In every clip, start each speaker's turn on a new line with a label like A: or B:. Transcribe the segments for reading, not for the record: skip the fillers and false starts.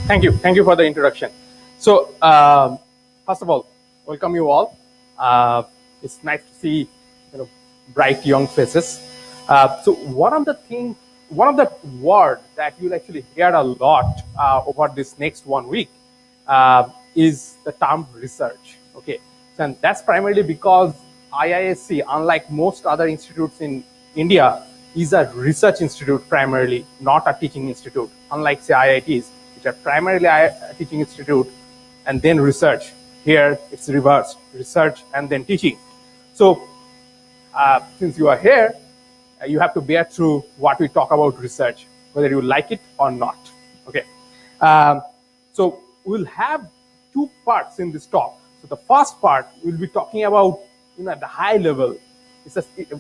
A: Thank you for the introduction. So, first of all, welcome you all. It's nice to see bright young faces. So, one of the word that you'll actually hear a lot over this next 1 week is the term research. Okay, so, and that's primarily because IISc, unlike most other institutes in India, is a research institute primarily, not a teaching institute. Unlike say IITs, which are primarily a teaching institute and then research. Here it's reversed, research and then teaching. So since you are here, you have to bear through what we talk about research, whether you like it or not. Okay. So we'll have two parts in this talk. So the first part, we'll be talking about, at the high level.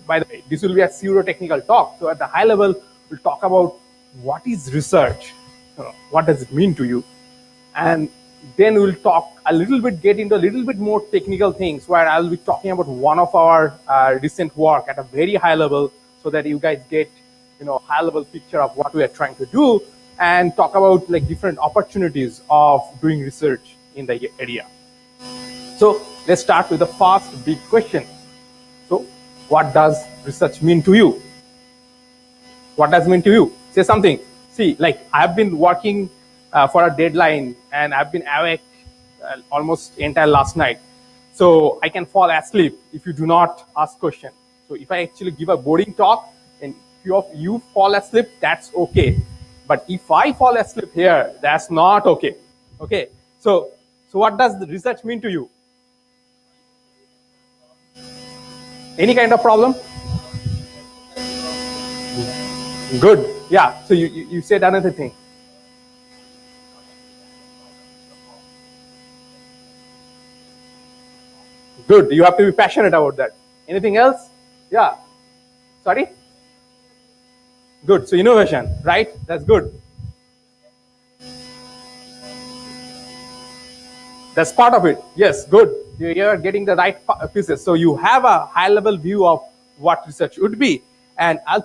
A: By the way, this will be a pseudo-technical talk. So at the high level, we'll talk about what is research, what does it mean to you, and then we'll talk a little bit, get into a little bit more technical things where I'll be talking about one of our recent work at a very high level, so that you guys get a high level picture of what we are trying to do, and talk about like different opportunities of doing research in the area. So let's start with the first big question. So what does research mean to you? What does it mean to you? Say something. See, like I've been working for a deadline and I've been awake almost entire last night. So I can fall asleep if you do not ask questions. So if I actually give a boring talk and if you fall asleep, that's okay. But if I fall asleep here, that's not okay. Okay. So what does the research mean to you? Any kind of problem? Good. Yeah. So you said another thing. Good. You have to be passionate about that. Anything else? Yeah. Sorry? Good. So innovation, right? That's good. That's part of it. Yes, good. You are getting the right pieces. So you have a high level view of what research would be. And I'll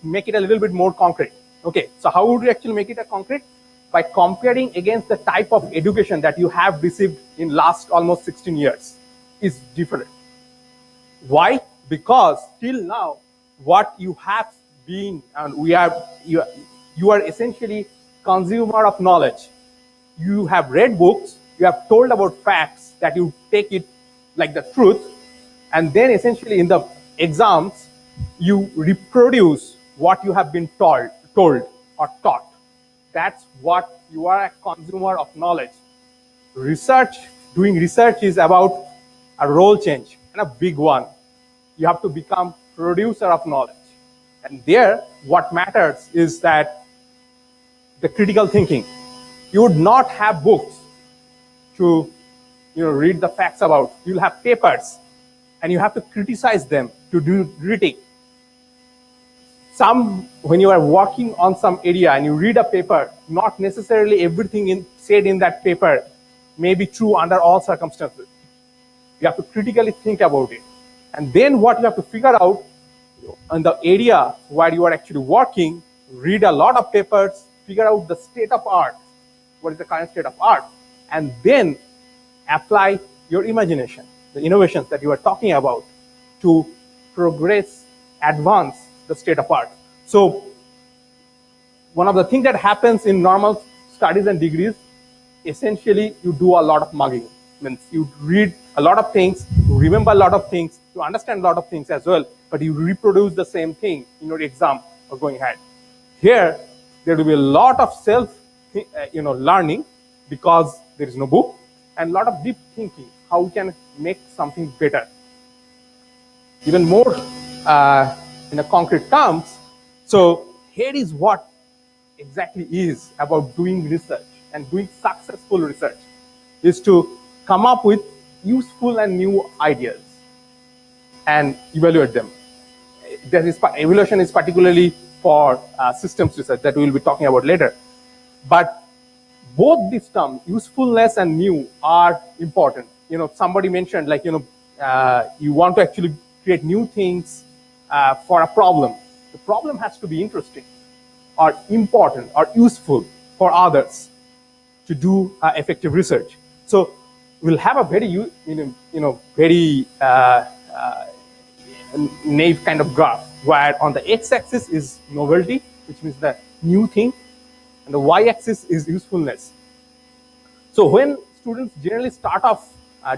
A: make it a little bit more concrete. Okay, so how would you actually make it a concrete? By comparing against the type of education that you have received in last almost 16 years is different. Why? Because till now, what you have been, and you are essentially consumer of knowledge. You have read books, you have told about facts that you take it like the truth, and then essentially in the exams, you reproduce what you have been told or taught. That's what you are, a consumer of knowledge. Doing research is about a role change, and a big one. You have to become producer of knowledge. And there, what matters is that the critical thinking. You would not have books to read the facts about. You'll have papers, and you have to criticize them to do critique. When you are working on some area and you read a paper, not necessarily everything said in that paper may be true under all circumstances. You have to critically think about it. And then what you have to figure out in the area where you are actually working, read a lot of papers, figure out the state of art, what is the current state of art, and then apply your imagination, the innovations that you are talking about, to progress, advance the state of art. So one of the things that happens in normal studies and degrees, essentially you do a lot of mugging. Means you read a lot of things, you remember a lot of things, you understand a lot of things as well, but you reproduce the same thing in your exam or going ahead. Here, there will be a lot of learning, because there is no book, and a lot of deep thinking, how we can make something better. Even more in a concrete terms, so here is what exactly is about doing research and doing successful research, is to come up with useful and new ideas and evaluate them. Evaluation is particularly for systems research that we will be talking about later. But both these terms, usefulness and new, are important. Somebody mentioned you want to actually create new things for a problem. The problem has to be interesting, or important or useful for others to do effective research. So we'll have a very very naive kind of graph where on the x-axis is novelty, which means the new thing, and the y-axis is usefulness. So when students generally start off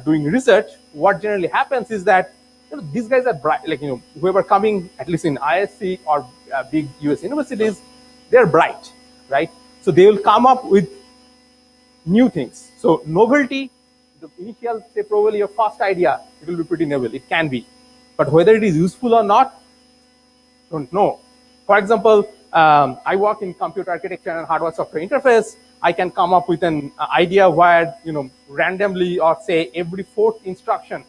A: doing research, what generally happens is that these guys are bright, like whoever coming at least in IISc or big US universities, they're bright, right? So they will come up with new things. So novelty, the initial, say probably your first idea, it will be pretty novel. It can be, but whether it is useful or not, don't know. For example, I work in computer architecture and hardware software interface. I can come up with an idea where randomly, or say every fourth instruction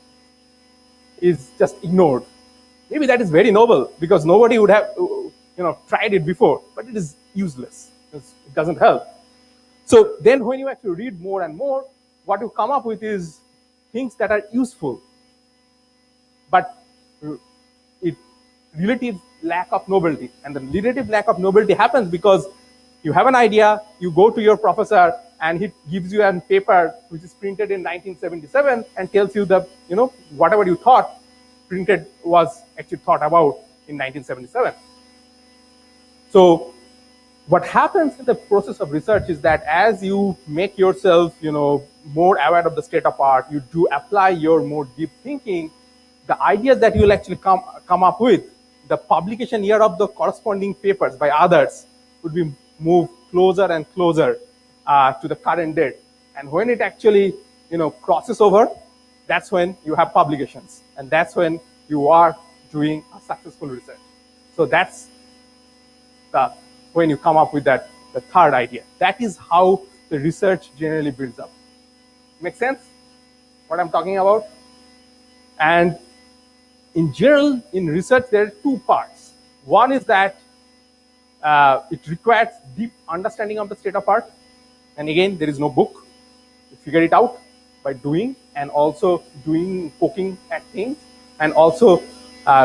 A: is just ignored. Maybe that is very novel because nobody would have tried it before, but it is useless. It doesn't help. So then when you actually read more and more, what you come up with is things that are useful, but it relative lack of novelty. And the relative lack of novelty happens because you have an idea, you go to your professor, and he gives you a paper which is printed in 1977 and tells you that whatever you thought printed was actually thought about in 1977. So what happens in the process of research is that as you make yourself more aware of the state of art, you do apply your more deep thinking, the ideas that you will actually come up with, the publication year of the corresponding papers by others would be moved closer and closer to the current date. And when it actually crosses over, that's when you have publications, and that's when you are doing a successful research. So that's when you come up with the third idea. That is how the research generally builds up. Make sense what I'm talking about? And in general, in research, there are two parts. One is that it requires deep understanding of the state of art. And again, there is no book. You figure it out by doing, and also poking at things, and also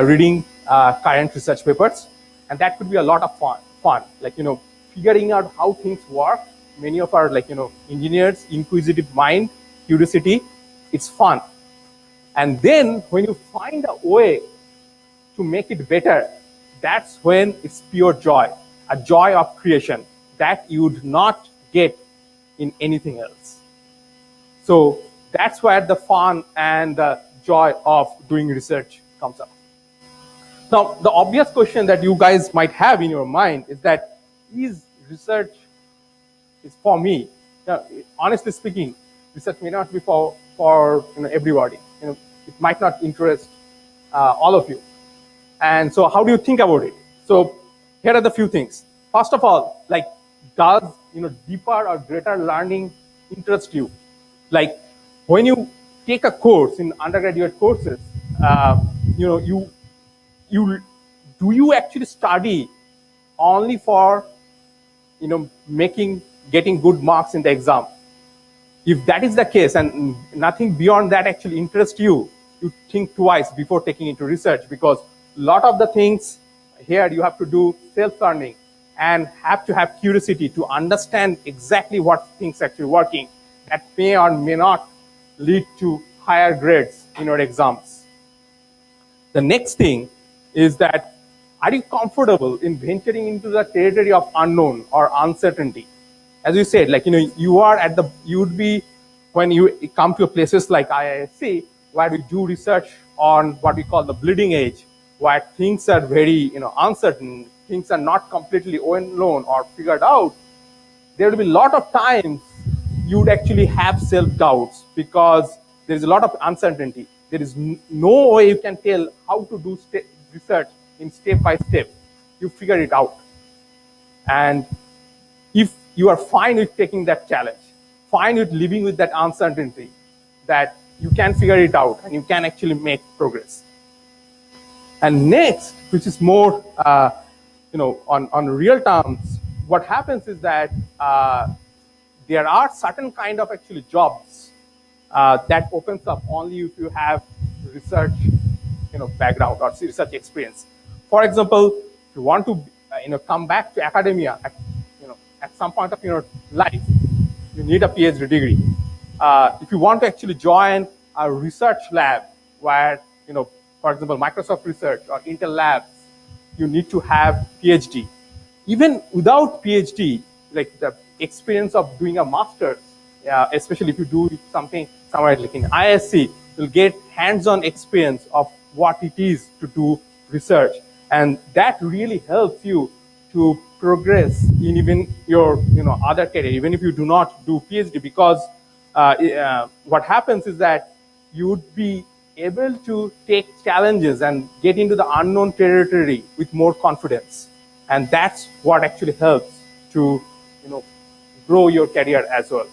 A: reading current research papers. And that could be a lot of fun, like figuring out how things work. Many of our engineers, inquisitive mind, curiosity, it's fun. And then when you find a way to make it better, that's when it's pure joy, a joy of creation that you would not get in anything else. So that's where the fun and the joy of doing research comes up. Now, the obvious question that you guys might have in your mind is that, is research is for me? Now, honestly speaking, research may not be for everybody. It might not interest all of you. And so how do you think about it? So here are the few things. First of all, does deeper or greater learning interest you? Like when you take a course in undergraduate courses, do you actually study only for getting good marks in the exam? If that is the case and nothing beyond that actually interests you, you think twice before taking into research, because a lot of the things here you have to do self-learning and have to have curiosity to understand exactly what things actually working. That may or may not lead to higher grades in your exams. The next thing is that, are you comfortable in venturing into the territory of unknown or uncertainty? As you said, you would be, when you come to places like IISc, where we do research on what we call the bleeding edge, where things are very uncertain, things are not completely known or figured out, there will be a lot of times you would actually have self-doubts because there is a lot of uncertainty. There is no way you can tell how to do research in step by step. You figure it out. And if you are fine with taking that challenge, fine with living with that uncertainty, that you can figure it out and you can actually make progress. And next, which is more on real terms, what happens is that there are certain kind of actually jobs that opens up only if you have research background or research experience. For example, if you want to come back to academia at some point of your life, you need a PhD degree. If you want to actually join a research lab where, for example, Microsoft Research or Intel Labs, you need to have PhD. Even without PhD, like the experience of doing a master's, especially if you do something somewhere like in IISc, you'll get hands-on experience of what it is to do research. And that really helps you to progress in even your other career, even if you do not do PhD, because what happens is that you would be able to take challenges and get into the unknown territory with more confidence. And that's what actually helps to grow your career as well.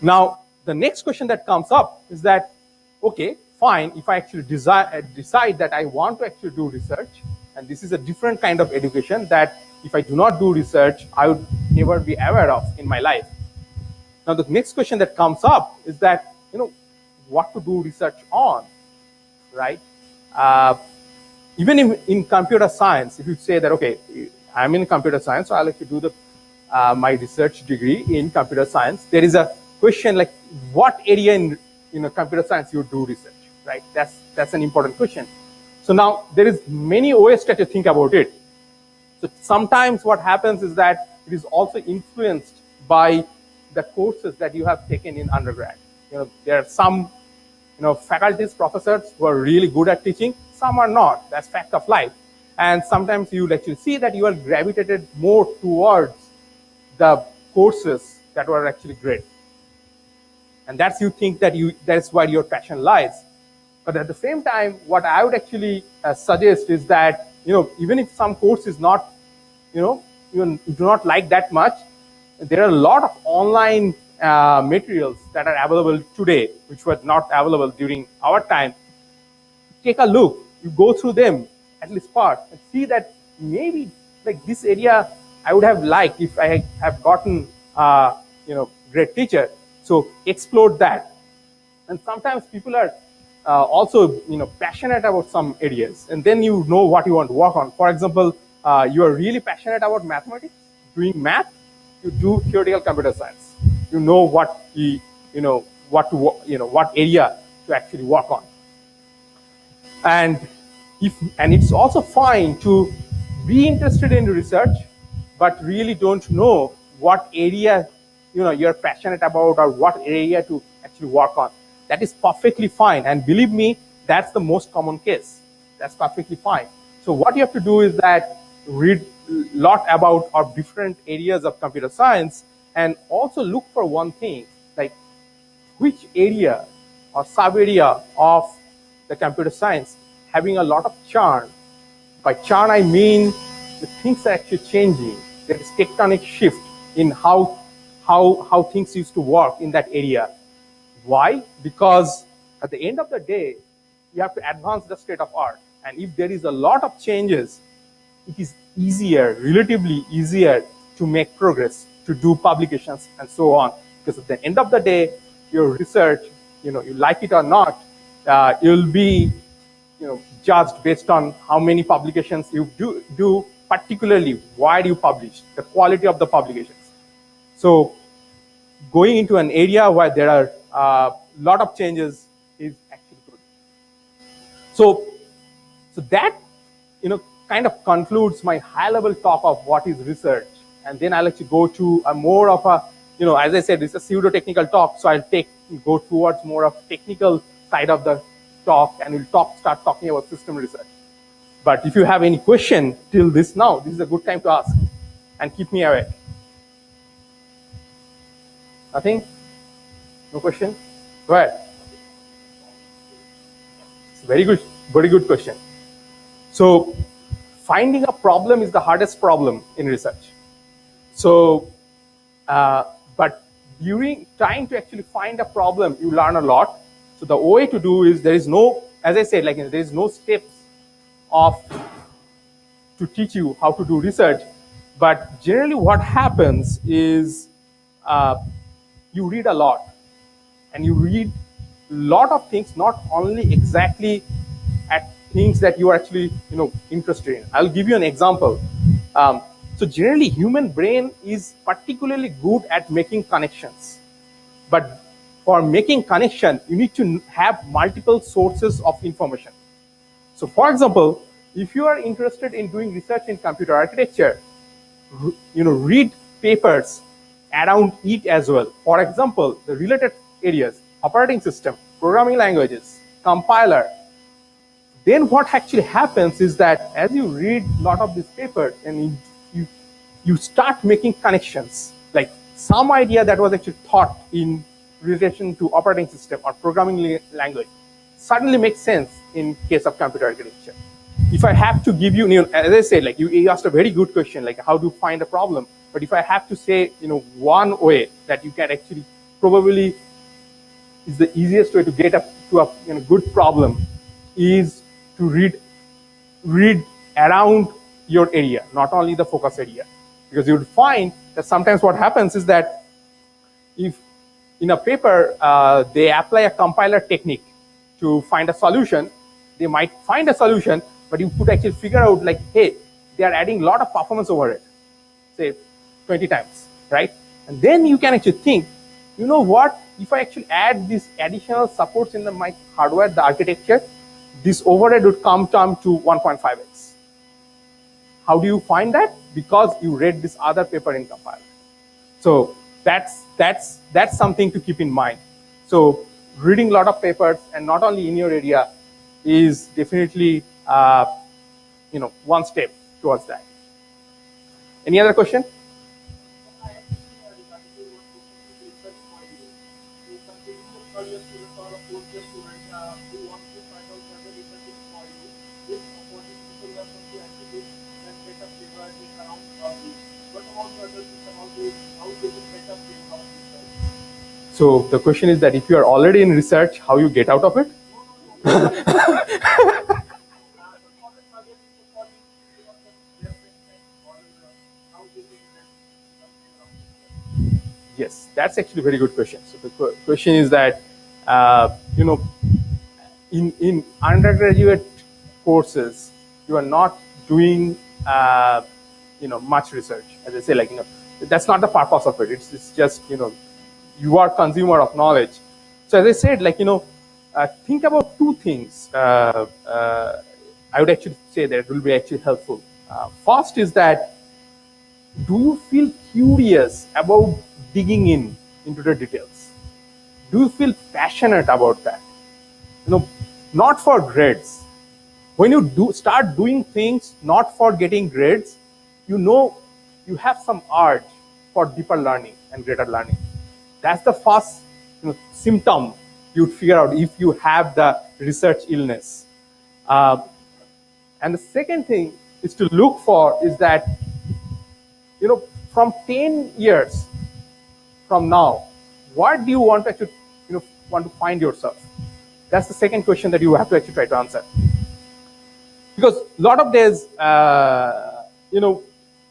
A: Now, the next question that comes up is that, okay, fine, if I actually decide that I want to actually do research, and this is a different kind of education that if I do not do research, I would never be aware of in my life. Now, the next question that comes up is that, what to do research on, right? Even in computer science, if you say that, okay, I'm in computer science, so I'll actually do my research degree in computer science. There is a question like, what area in computer science you do research, right? That's an important question. So now there is many ways to think about it. So sometimes what happens is that it is also influenced by the courses that you have taken in undergrad. There are some faculties, professors who are really good at teaching, some are not. That's fact of life. And sometimes you'll actually see that you are gravitated more towards the courses that were actually great. And that's you think that that's where your passion lies. But at the same time, what I would actually suggest is that, even if some course is not, you do not like that much, there are a lot of online materials that are available today, which were not available during our time. Take a look, you go through them, at least part, and see that maybe like this area I would have liked if I have gotten great teacher. So explore that. And sometimes people are also passionate about some areas, and then you know what you want to work on. For example, you are really passionate about mathematics, doing math, you do theoretical computer science. You know what what area to actually work on. And it's also fine to be interested in research, but really don't know what area you're passionate about or what area to actually work on. That is perfectly fine, and believe me, that's the most common case. That's perfectly fine. So what you have to do is that read a lot about our different areas of computer science, and also look for one thing, like which area or sub area of the computer science having a lot of churn. By churn, I mean the things are actually changing. There is tectonic shift in how things used to work in that area. Why? Because at the end of the day, you have to advance the state of art. And if there is a lot of changes, it is easier, relatively easier to make progress, to do publications and so on. Because at the end of the day, your research, you like it or not, you'll be judged based on how many publications you do, particularly why do you publish, the quality of the publications. So going into an area where there are a lot of changes is actually good. So that kind of concludes my high-level talk of what is research, and then I'll actually go to a more of a, as I said, it's a pseudo-technical talk, so I'll go towards more of technical side of the talk, and we'll start talking about system research. But if you have any question till this now, this is a good time to ask, and keep me awake. Nothing? No question? Go ahead. It's a very good question. So finding a problem is the hardest problem in research. So, but during trying to actually find a problem, you learn a lot. So the way to do is, there is no, as I said, like there is no steps to teach you how to do research. But generally what happens is you read a lot, and you read a lot of things, not only exactly at things that you are actually interested in. I'll give you an example. So generally, human brain is particularly good at making connections, but for making connection, you need to have multiple sources of information. So for example, if you are interested in doing research in computer architecture, read papers around it as well. For example, the related areas, operating system, programming languages, compiler. Then what actually happens is that as you read a lot of these papers and you start making connections, like some idea that was actually thought in relation to operating system or programming language suddenly makes sense in case of computer architecture. If I have to give you, as I said, like you asked a very good question, like how to find a problem. But if I have to say, one way that you can actually probably is the easiest way to get up to a good problem is to read around your area, not only the focus area. Because you would find that sometimes what happens is that if in a paper they apply a compiler technique to find a solution, they might find a solution, but you could actually figure out like, hey, they are adding a lot of performance over it, say 20 times, right? And then you can actually think, you know what, if I actually add these additional supports in my hardware, the architecture, this overhead would come down to 1.5x. How do you find that? Because you read this other paper in compiler. So that's something to keep in mind. So reading a lot of papers, and not only in your area, is definitely one step towards that. Any other question? So the question is that if you are already in research, how you get out of it? Yes, that's actually a very good question. So the question is that, in undergraduate courses, you are not doing, much research. As I say, like, that's not the purpose of it. It's just, you are consumer of knowledge. So as I said, like, think about two things. I would actually say that it will be actually helpful. First is that, do you feel curious about digging into the details? Do you feel passionate about that? Not for grades. When you start doing things not for getting grades, you have some urge for deeper learning and greater learning. That's the first symptom you'd figure out if you have the research illness. And the second thing is to look for is that, from 10 years from now, what do you want to actually, want to find yourself? That's the second question that you have to actually try to answer. Because a lot of days,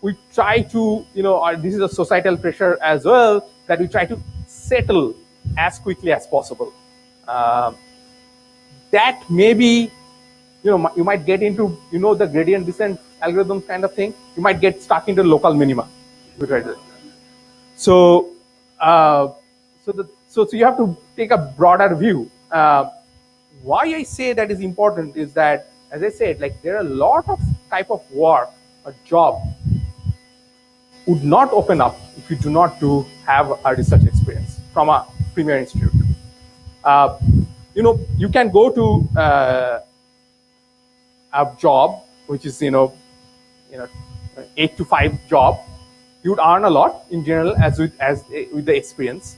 A: we try to, this is a societal pressure as well, that we try to settle as quickly as possible. That maybe, you might get into, the gradient descent algorithm kind of thing. You might get stuck into local minima. So, so you have to take a broader view. Why I say that is important is that, as I said, like, there are a lot of type of work or job would not open up if you do not have a research experience from a premier institute. You can go to a job which is 8 to 5 job. You would earn a lot in general as with the experience.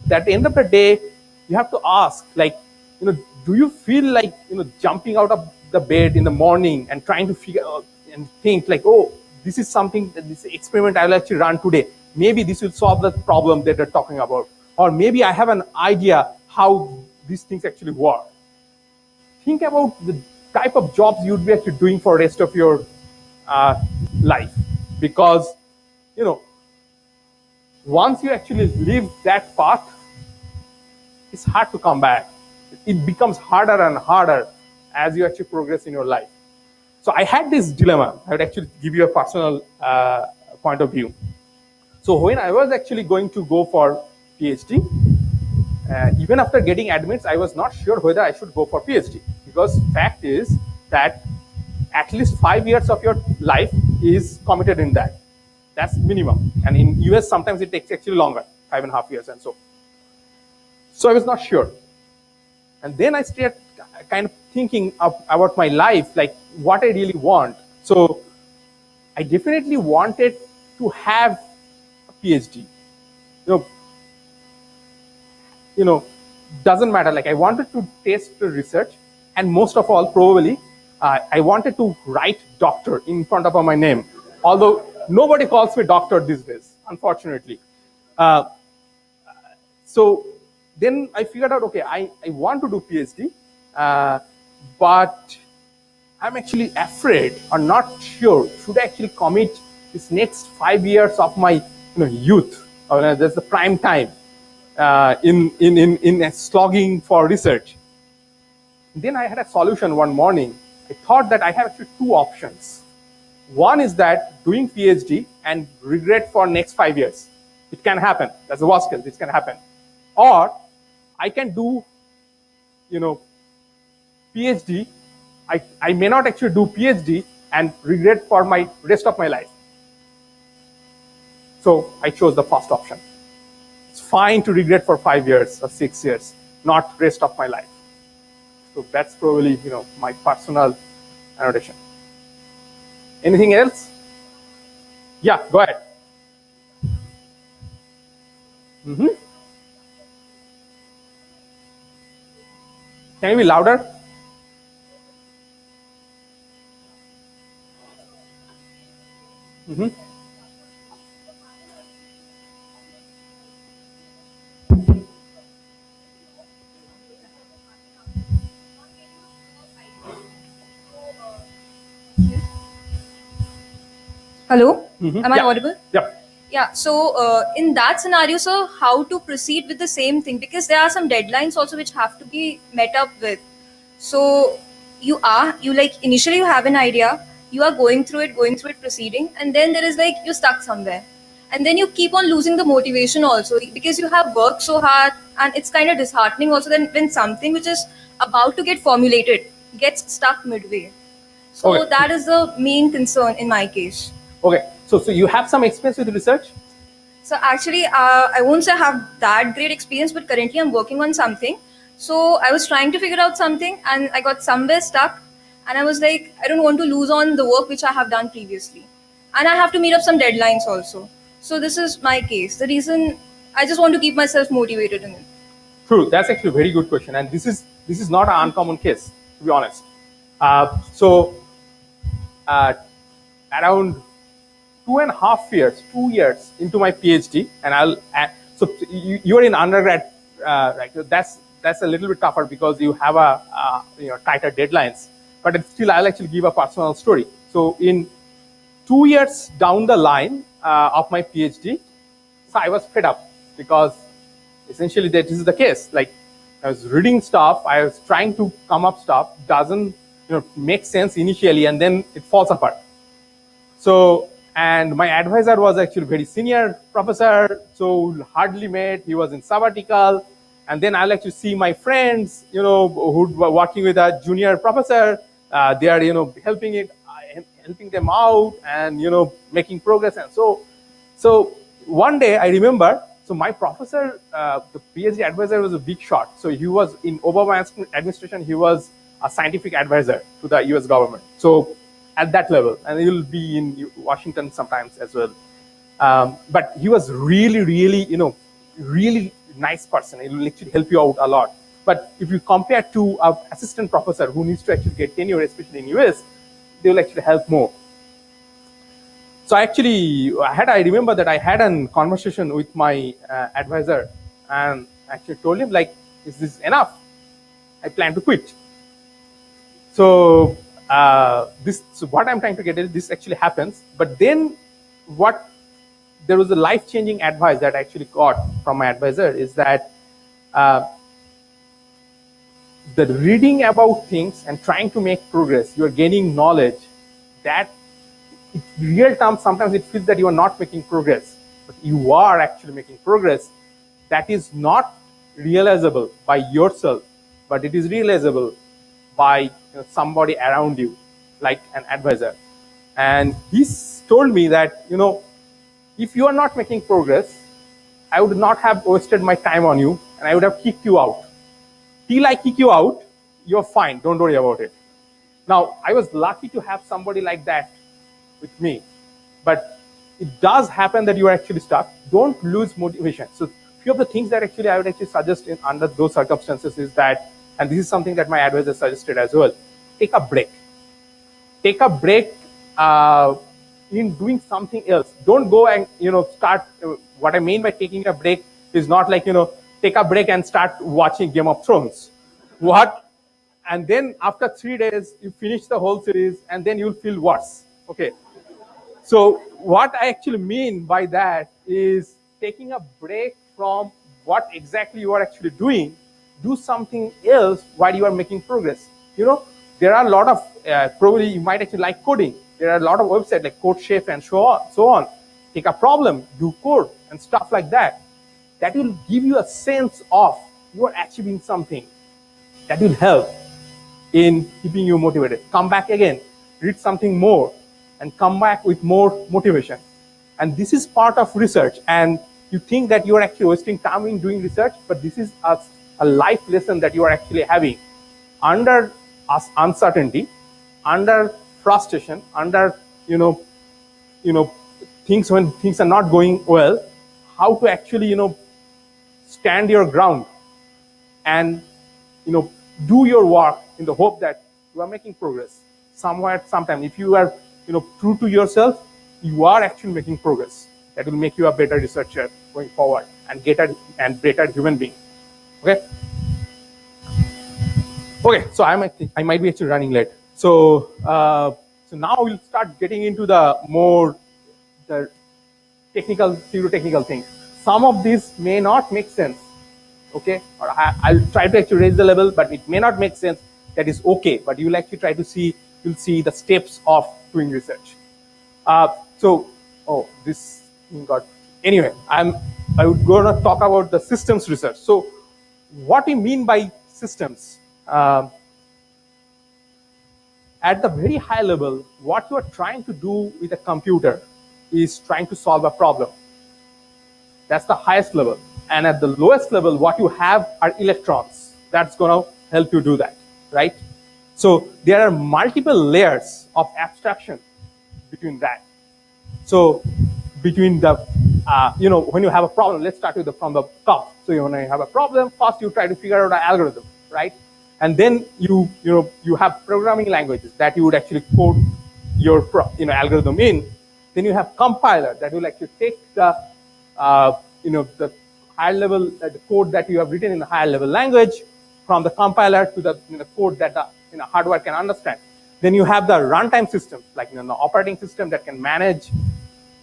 A: But at the end of the day, you have to ask, like, do you feel like jumping out of the bed in the morning and trying to figure out and think like, oh, this is something, this experiment I will actually run today. Maybe this will solve the problem that they're talking about. Or maybe I have an idea how these things actually work. Think about the type of jobs you'd be actually doing for the rest of your life. Because, once you actually leave that path, it's hard to come back. It becomes harder and harder. as you actually progress in your life. So I had this dilemma. I would actually give you a personal point of view. So when I was actually going to go for PhD, even after getting admits, I was not sure whether I should go for PhD, because fact is that at least 5 years of your life is committed in that. That's minimum. And in US, sometimes it takes actually longer, 5.5 years and so. So I was not sure. And then I started kind of thinking about my life, like what I really want. So I definitely wanted to have a PhD. Doesn't matter. Like I wanted to test the research, and most of all, probably, I wanted to write doctor in front of my name. Although nobody calls me doctor these days, unfortunately. So then I figured out, okay, I want to do PhD, but I'm actually afraid or not sure, should I actually commit this next 5 years of my youth, or that's the prime time, in slogging for research. Then I had a solution one morning. I thought that I have actually two options. One is that doing PhD and regret for next 5 years. It can happen. That's the worst case. This can happen. Or I can do, PhD. I may not actually do PhD and regret for my rest of my life. So I chose the first option. It's fine to regret for 5 years or 6 years, not rest of my life. So that's probably, my personal annotation. Anything else? Yeah, go ahead. Mm-hmm. Can you be louder? Mm-hmm.
B: Hello?
A: Mm-hmm.
B: Am I audible?
A: Yep.
B: Yeah. So in that scenario, sir, how to proceed with the same thing? Because there are some deadlines also which have to be met up with. So you initially you have an idea, you are going through it, proceeding, and then there is like you're stuck somewhere. And then you keep on losing the motivation also because you have worked so hard, and it's kind of disheartening also then when something which is about to get formulated gets stuck midway. So
A: Okay.
B: that is the main concern in my case.
A: Okay. So you have some experience with research?
B: So actually, I won't say I have that great experience, but currently I'm working on something. So I was trying to figure out something, and I got somewhere stuck. And I was like, I don't want to lose on the work which I have done previously, and I have to meet up some deadlines also. So this is my case. The reason I just want to keep myself motivated in it.
A: True. That's actually a very good question, and this is not an uncommon case, to be honest. Around 2 years into my PhD, and so you are in undergrad, right? So that's a little bit tougher because you have a tighter deadlines. But still, I'll actually give a personal story. So in 2 years down the line of my PhD, so I was fed up because essentially this is the case. Like I was reading stuff, I was trying to come up stuff, doesn't make sense initially, and then it falls apart. So, and my advisor was actually very senior professor, so hardly met. He was in sabbatical, and then I'll actually see my friends, who were working with a junior professor. They are, helping them out and making progress, and so one day I remember. So my professor, the PhD advisor, was a big shot. So he was in Obama administration. He was a scientific advisor to the U.S. government. So at that level, and he will be in Washington sometimes as well. But he was really, really, really nice person. He will actually help you out a lot. But if you compare to an assistant professor who needs to actually get tenure, especially in US, they will actually help more. So actually, I remember that I had a conversation with my advisor, and actually told him, like, is this enough? I plan to quit. So so what I'm trying to get is this actually happens, but then there was a life-changing advice that I actually got from my advisor is that the reading about things and trying to make progress, you are gaining knowledge that in real terms, sometimes it feels that you are not making progress, but you are actually making progress. That is not realizable by yourself, but it is realizable by somebody around you, like an advisor. And he told me that, if you are not making progress, I would not have wasted my time on you and I would have kicked you out. Till I kick you out, you're fine. Don't worry about it. Now, I was lucky to have somebody like that with me, but it does happen that you are actually stuck. Don't lose motivation. So few of the things that actually I would actually suggest under those circumstances is that, and this is something that my advisor suggested as well, take a break. Take a break in doing something else. Don't go and start. What I mean by taking a break is not like take a break and start watching Game of Thrones. What? And then after 3 days you finish the whole series and then you'll feel worse. Okay. So what I actually mean by that is taking a break from what exactly you are actually doing. Do something else while you are making progress. There are a lot of probably you might actually like coding. There are a lot of websites like CodeChef and so on. Take a problem, do code and stuff like that. That will give you a sense of you are achieving something. That will help in keeping you motivated. Come back again, read something more, and come back with more motivation. And this is part of research. And you think that you are actually wasting time in doing research, but this is a life lesson that you are actually having under uncertainty, under frustration, under things when things are not going well, how to actually stand your ground and do your work in the hope that you are making progress somewhere, sometime. If you are true to yourself, you are actually making progress. That will make you a better researcher going forward and better human being. Okay. Okay, so I might be actually running late. So now we'll start getting into the technical, pseudo-technical things. Some of these may not make sense. Okay, or I'll try to actually raise the level, but it may not make sense. That is okay, but you'll actually try to you'll see the steps of doing research. This got, anyway, I would go to talk about the systems research. So what we mean by systems, at the very high level, what you are trying to do with a computer is trying to solve a problem. That's the highest level. And at the lowest level, what you have are electrons. That's going to help you do that, right? So there are multiple layers of abstraction between that. So between the, when you have a problem, let's start with from the top. So when you have a problem, first you try to figure out an algorithm, right? And then you have programming languages that you would actually code your algorithm in. Then you have compiler that will actually take the the higher level the code that you have written in the higher level language from the compiler to the code that the hardware can understand. Then you have the runtime system, like the operating system that can manage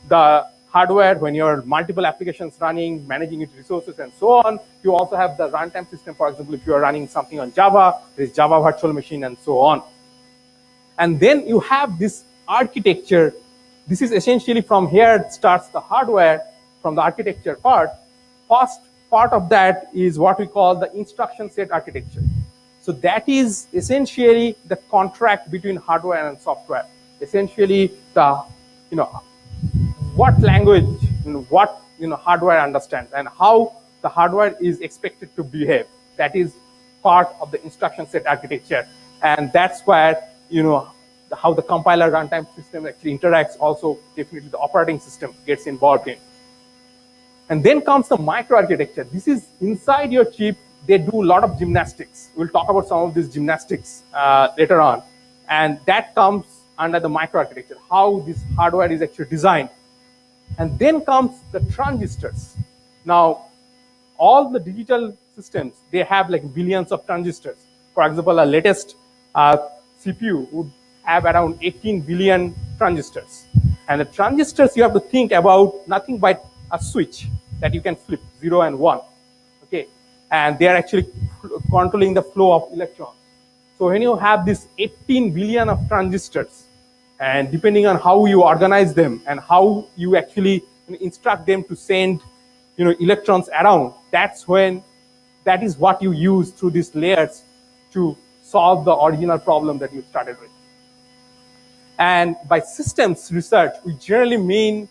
A: the hardware when you are multiple applications running, managing its resources and so on. You also have the runtime system, for example, if you are running something on Java, there is Java virtual machine and so on. And then you have this architecture. This is essentially from here it starts the hardware, from the architecture part. First part of that is what we call the instruction set architecture. So that is essentially the contract between hardware and software. Essentially the what language what hardware understands and how the hardware is expected to behave. That is part of the instruction set architecture, and that's where how the compiler runtime system actually interacts. Also, definitely the operating system gets involved in. And then comes the microarchitecture. This is inside your chip. They do a lot of gymnastics. We'll talk about some of these gymnastics later on. And that comes under the microarchitecture, how this hardware is actually designed. And then comes the transistors. Now, all the digital systems, they have like billions of transistors. For example, our latest CPU would have around 18 billion transistors. And the transistors, you have to think about nothing but a switch that you can flip, 0 and 1. Okay. and they are actually controlling the flow of electrons. So when you have this 18 billion of transistors, and depending on how you organize them and how you actually instruct them to send electrons around, that is what you use through these layers to solve the original problem that you started with. And by systems research, we generally mean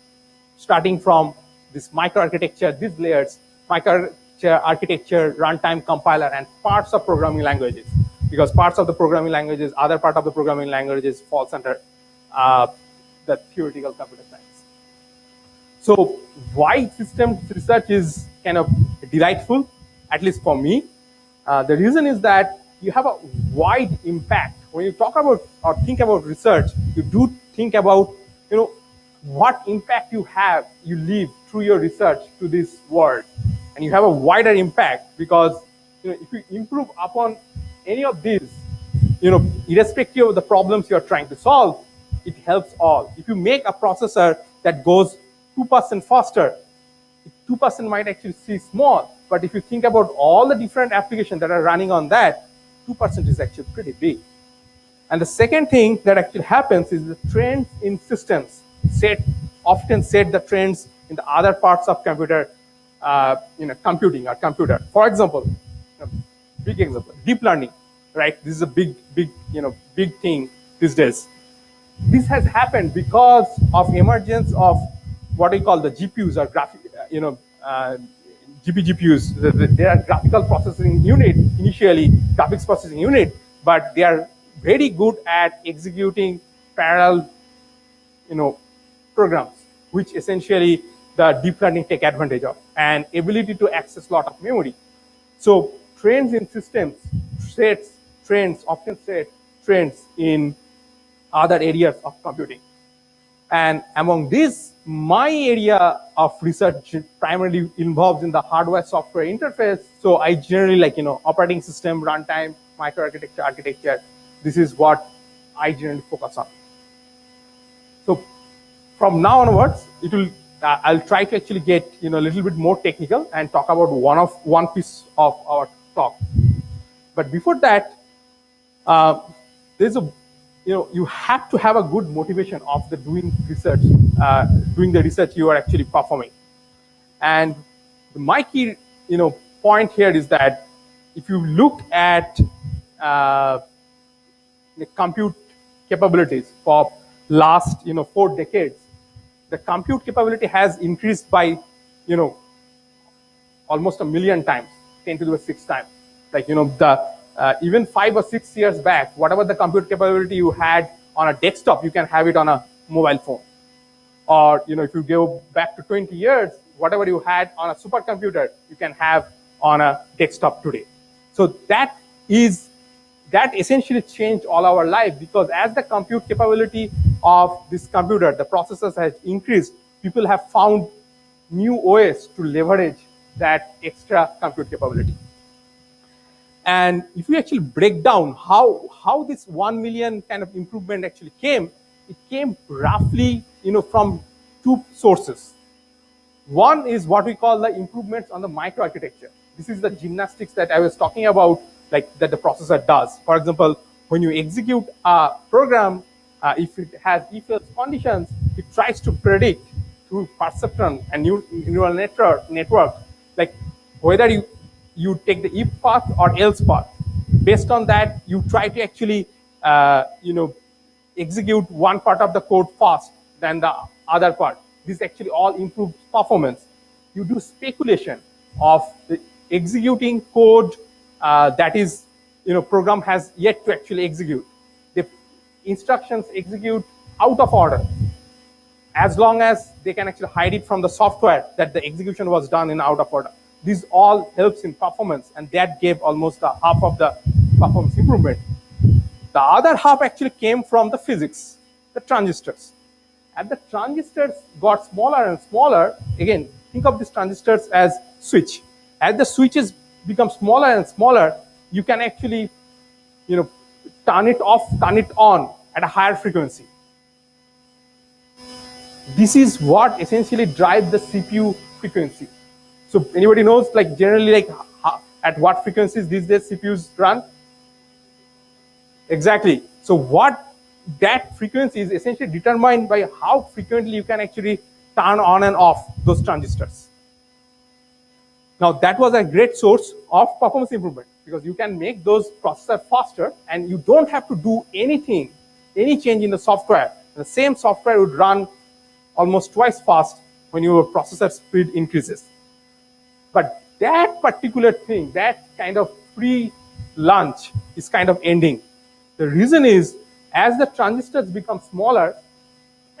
A: starting from this microarchitecture, these layers, microarchitecture, runtime compiler, and parts of programming languages. Because parts of the programming languages, other part of the programming languages falls under the theoretical computer science. So why systems research is kind of delightful, at least for me. The reason is that you have a wide impact. When you talk about or think about research, you do think about what impact you leave through your research to this world, and you have a wider impact because if you improve upon any of these, irrespective of the problems you are trying to solve, it helps all. If you make a processor that goes 2% faster, 2% might actually seem small, but if you think about all the different applications that are running on that, 2% is actually pretty big. And the second thing that actually happens is the trends in systems often set the trends in the other parts of computer, computing or computer. For example, big example, deep learning, right? This is a big thing these days. This has happened because of emergence of what we call the GPUs or GPGPUs. They are graphical processing unit, initially graphics processing unit, but they are very good at executing parallel, programs, which essentially the deep learning take advantage of, and ability to access a lot of memory. So trends in systems often set trends in other areas of computing. And among these, my area of research primarily involves in the hardware-software interface. So I generally like, operating system, runtime, microarchitecture, architecture. This is what I generally focus on. So from now onwards, I'll try to actually get a little bit more technical and talk about one piece of our talk. But before that, there's you have to have a good motivation of doing the research you are actually performing. And my key point here is that if you look at the compute capabilities for last 4 decades, the compute capability has increased by almost 1 million times, 10 to the 6 times. Like even 5 or 6 years back, whatever the compute capability you had on a desktop, you can have it on a mobile phone. Or if you go back to 20 years, whatever you had on a supercomputer, you can have on a desktop today. So that essentially changed all our life, because as the compute capability of this computer, the processors, has increased, people have found new ways to leverage that extra compute capability. And if you actually break down how this 1 million kind of improvement actually came, it came roughly from 2 sources. One is what we call the improvements on the microarchitecture. This is the gymnastics that I was talking about, like that the processor does. For example, when you execute a program, if it has if-else conditions, it tries to predict through perceptron and neural network, like whether you take the if path or else path. Based on that, you try to actually execute one part of the code fast than the other part. This actually all improves performance. You do speculation of the executing code that is program has yet to actually execute. The instructions execute out of order, as long as they can actually hide it from the software that the execution was done in out of order. This all helps in performance, and that gave almost half of the performance improvement. The other half actually came from the physics, the transistors. As the transistors got smaller and smaller, again, think of these transistors as switch. As the switches become smaller and smaller, you can actually turn it off, turn it on at a higher frequency. This is what essentially drives the CPU frequency. So anybody knows, like generally, like at what frequencies these days CPUs run? Exactly. So what that frequency is essentially determined by how frequently you can actually turn on and off those transistors. Now that was a great source of performance improvement because you can make those processors faster and you don't have to do anything, any change in the software. The same software would run almost twice fast when your processor speed increases. But that particular thing, that kind of free lunch is kind of ending. The reason is as the transistors become smaller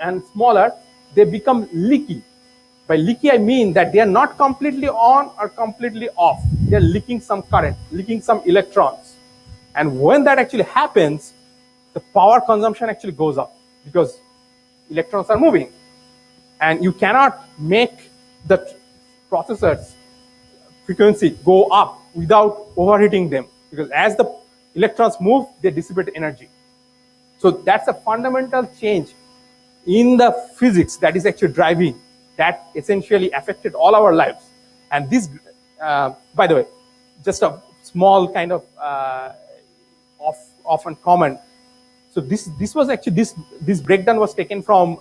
A: and smaller, they become leaky. By leaky, I mean that they are not completely on or completely off. They are leaking some current, leaking some electrons. And when that actually happens, the power consumption actually goes up because electrons are moving. And you cannot make the processors frequency go up without overheating them because as the electrons move, they dissipate energy. So that's a fundamental change in the physics that is actually driving that essentially affected all our lives. And this, by the way, just a small kind of off and comment. So this was actually this breakdown was taken from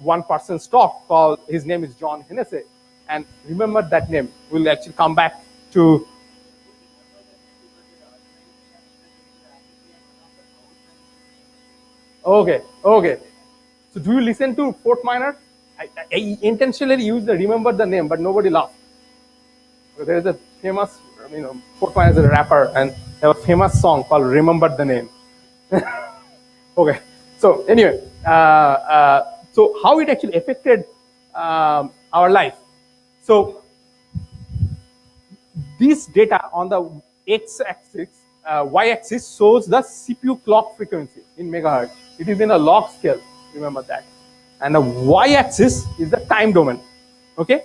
A: one person's talk called, his name is John Hennessy, and remember that name. We'll actually come back to. Okay. So do you listen to Fort Minor? I intentionally use the remember the name, but nobody laughed. So there is a famous, Fort Minor is a rapper, and they have a famous song called "Remember the Name." Okay. So anyway, so how it actually affected our life. So this data on the x-axis, y-axis shows the CPU clock frequency in megahertz. It is in a log scale, remember that. And the y-axis is the time domain, okay?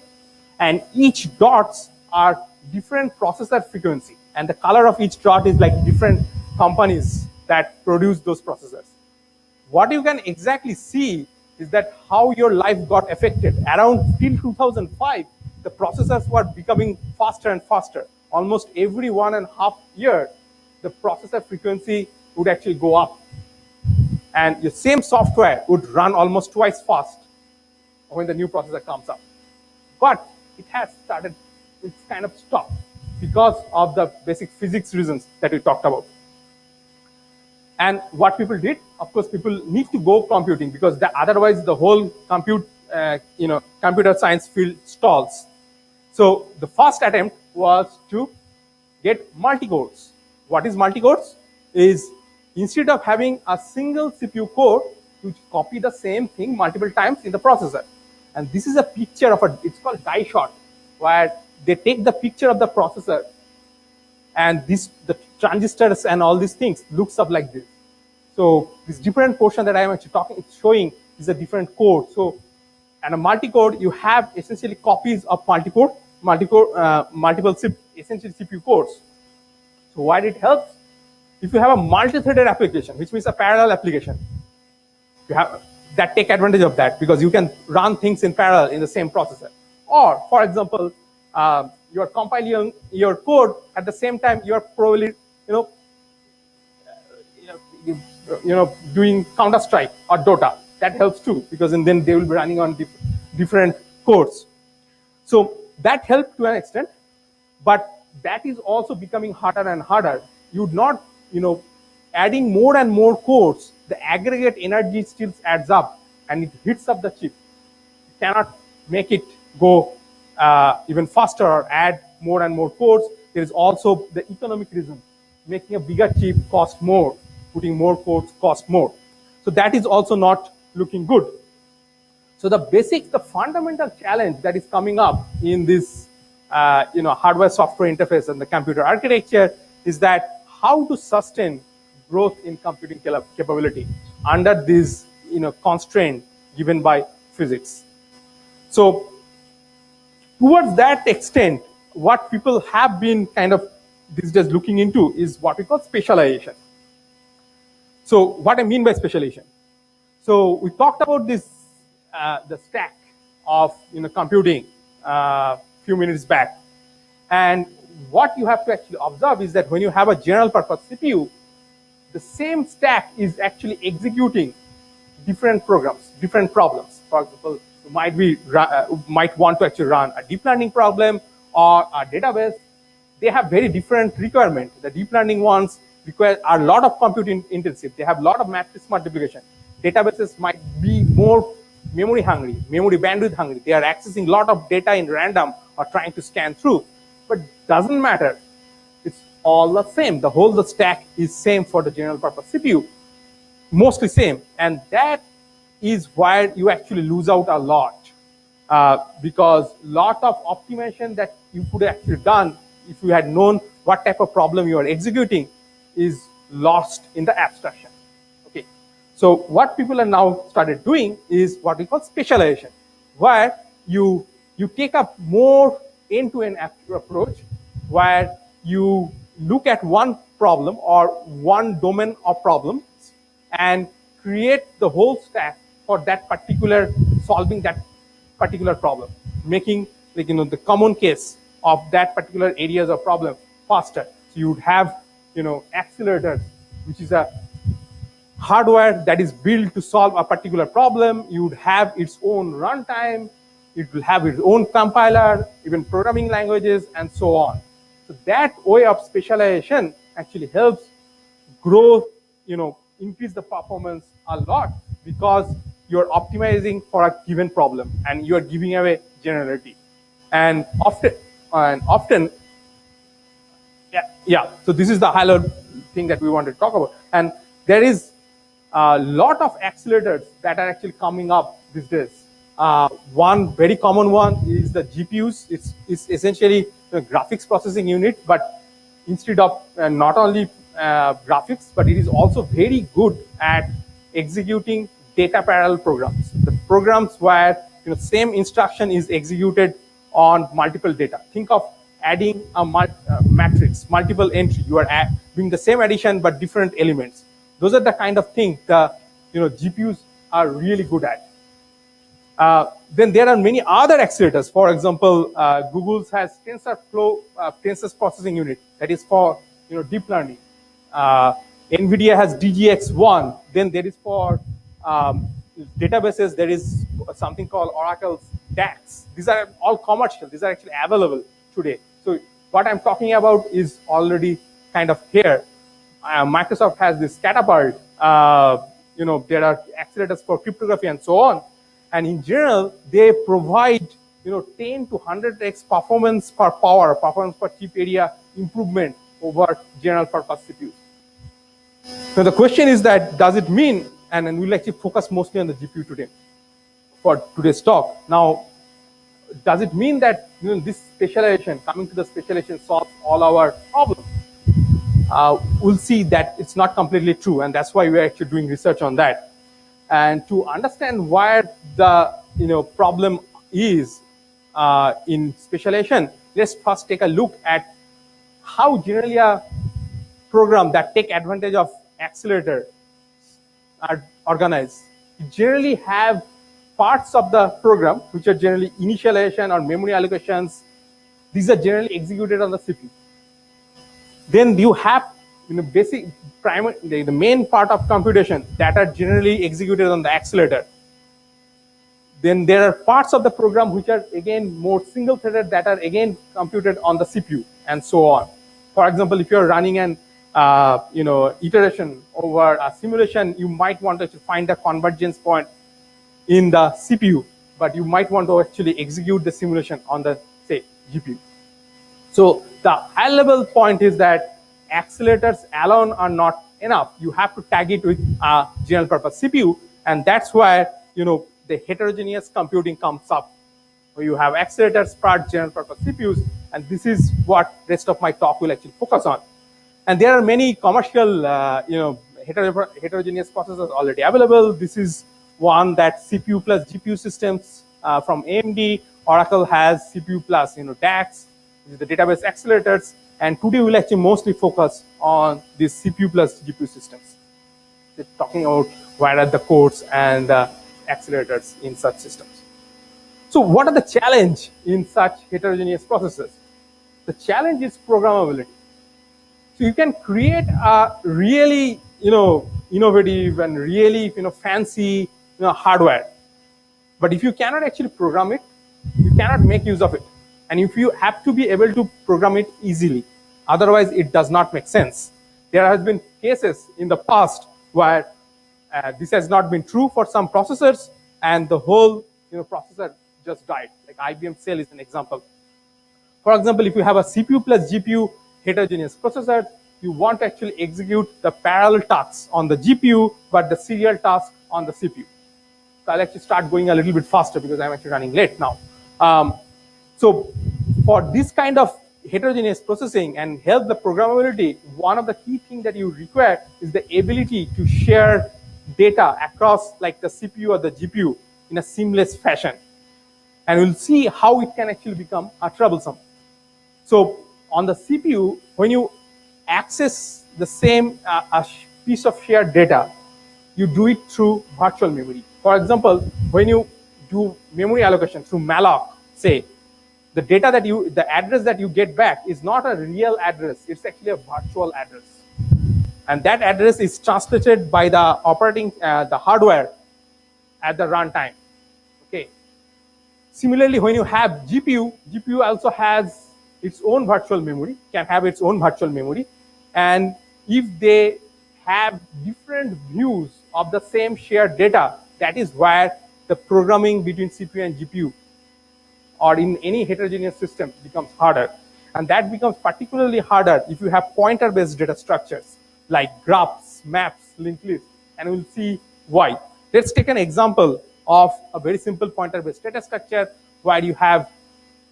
A: And each dots are different processor frequency. And the color of each dot is like different companies that produce those processors. What you can exactly see is that how your life got affected. Around till 2005, the processors were becoming faster and faster. Almost every 1.5 years, the processor frequency would actually go up. And the same software would run almost twice fast when the new processor comes up. But it has started, it's kind of stopped because of the basic physics reasons that we talked about. And what people did, of course, people need to go computing because otherwise the whole computer science field stalls. So the first attempt was to get multi-cores. What is multi-cores? Is instead of having a single CPU core, you copy the same thing multiple times in the processor. And this is a picture of it's called die shot, where they take the picture of the processor and the transistors and all these things looks up like this. So this different portion that I am actually showing is a different code. So, and a multi-core, you have essentially copies of multiple essentially CPU cores. So why it helps? If you have a multi-threaded application, which means a parallel application, you have that take advantage of that because you can run things in parallel in the same processor. Or, for example, you are compiling your code at the same time you are probably doing Counter-Strike or Dota. That helps too because then they will be running on different cores. So that helped to an extent, but that is also becoming harder and harder. You'd not, adding more and more cores, the aggregate energy still adds up and it hits up the chip. You cannot make it go even faster or add more and more cores. There is also the economic reason. Making a bigger chip costs more, putting more cores costs more. So that is also not looking good. So the fundamental challenge that is coming up in this hardware software interface and the computer architecture is that how to sustain growth in computing capability under this constraint given by physics. So towards that extent, what people have been kind of these days looking into is what we call specialization. So what I mean by specialization. So we talked about this, the stack of computing a few minutes back. And what you have to actually observe is that when you have a general purpose CPU, the same stack is actually executing different programs, different problems. For example, you might want to actually run a deep learning problem or a database. They have very different requirements. The deep learning ones require a lot of compute intensive. They have a lot of matrix multiplication. Databases might be more memory hungry, memory bandwidth hungry. They are accessing a lot of data in random or trying to scan through. But doesn't matter. It's all the same. The stack is same for the general purpose CPU. Mostly same. And that is where you actually lose out a lot. Because lot of optimization that you could have actually done if you had known what type of problem you are executing is lost in the abstraction. Okay. So what people are now started doing is what we call specialization, where you take up more end-to-end approach, where you look at one problem or one domain of problems and create the whole stack for that particular solving that particular problem, making the common case of that particular areas of problem faster. So you would have accelerators, which is a hardware that is built to solve a particular problem. You would have its own runtime. It will have its own compiler, even programming languages, and so on. So that way of specialization actually helps grow, increase the performance a lot, because you're optimizing for a given problem and you're giving away generality. And often, yeah. So this is the high-level thing that we want to talk about. And there is a lot of accelerators that are actually coming up these days. One very common one is the GPUs. It's essentially a graphics processing unit, but instead of not only graphics, but it is also very good at executing data parallel programs. The programs where same instruction is executed on multiple data. Think of adding a matrix, multiple entry. You are doing the same addition but different elements. Those are the kind of things the GPUs are really good at. Then there are many other accelerators. For example, Google's has TensorFlow, Tensor Processing Unit, that is for deep learning. NVIDIA has DGX1. Then there is for databases, there is something called Oracle's DAX. These are all commercial. These are actually available today. So what I'm talking about is already kind of here. Microsoft has this Catapult. There are accelerators for cryptography and so on. And in general, they provide 10 to 100x performance per power, performance per chip area improvement over general purpose CPUs. So the question is that, does it mean, and we'll actually focus mostly on the GPU today for today's talk. Now, does it mean that this specialization, coming to the specialization, solves all our problems? We'll see that it's not completely true, and that's why we're actually doing research on that. And to understand where the problem is in specialization, let's first take a look at how generally a program that take advantage of accelerator are organized. You generally have parts of the program which are generally initialization or memory allocations. These are generally executed on the CPU. Then you have basic the main part of computation that are generally executed on the accelerator. Then there are parts of the program which are again more single-threaded that are again computed on the CPU, and so on. For example, if you're running an iteration over a simulation, you might want to find the convergence point in the CPU, but you might want to actually execute the simulation on the, say, GPU. So the high-level point is that accelerators alone are not enough. You have to tag it with a general-purpose CPU, and that's where the heterogeneous computing comes up, where you have accelerators part general-purpose CPUs, and this is what rest of my talk will actually focus on. And there are many commercial, heterogeneous processors already available. This is one that CPU plus GPU systems from AMD. Oracle has CPU plus DAX, which is the database accelerators. And today we'll actually mostly focus on these CPU plus GPU systems. We're talking about where are the cores and accelerators in such systems. So what are the challenge in such heterogeneous processors? The challenge is programmability. So you can create a really, innovative and really, fancy, hardware. But if you cannot actually program it, you cannot make use of it. And if you have to be able to program it easily, otherwise it does not make sense. There has been cases in the past where this has not been true for some processors, and the whole processor just died. Like IBM Cell is an example. For example, if you have a CPU plus GPU heterogeneous processor, you want to actually execute the parallel tasks on the GPU, but the serial task on the CPU. So I'll actually start going a little bit faster because I'm actually running late now. So for this kind of heterogeneous processing and help the programmability, one of the key things that you require is the ability to share data across like the CPU or the GPU in a seamless fashion. And we'll see how it can actually become troublesome. So on the CPU, when you access the same piece of shared data, you do it through virtual memory. For example, when you do memory allocation through malloc, say, the data that the address that you get back is not a real address, it's actually a virtual address. And that address is translated by the the hardware at the runtime. Okay. Similarly, when you have GPU also has its own virtual memory, can have its own virtual memory. And if they have different views of the same shared data, that is where the programming between CPU and GPU or in any heterogeneous system becomes harder. And that becomes particularly harder if you have pointer-based data structures like graphs, maps, linked lists, and we'll see why. Let's take an example of a very simple pointer-based data structure where you have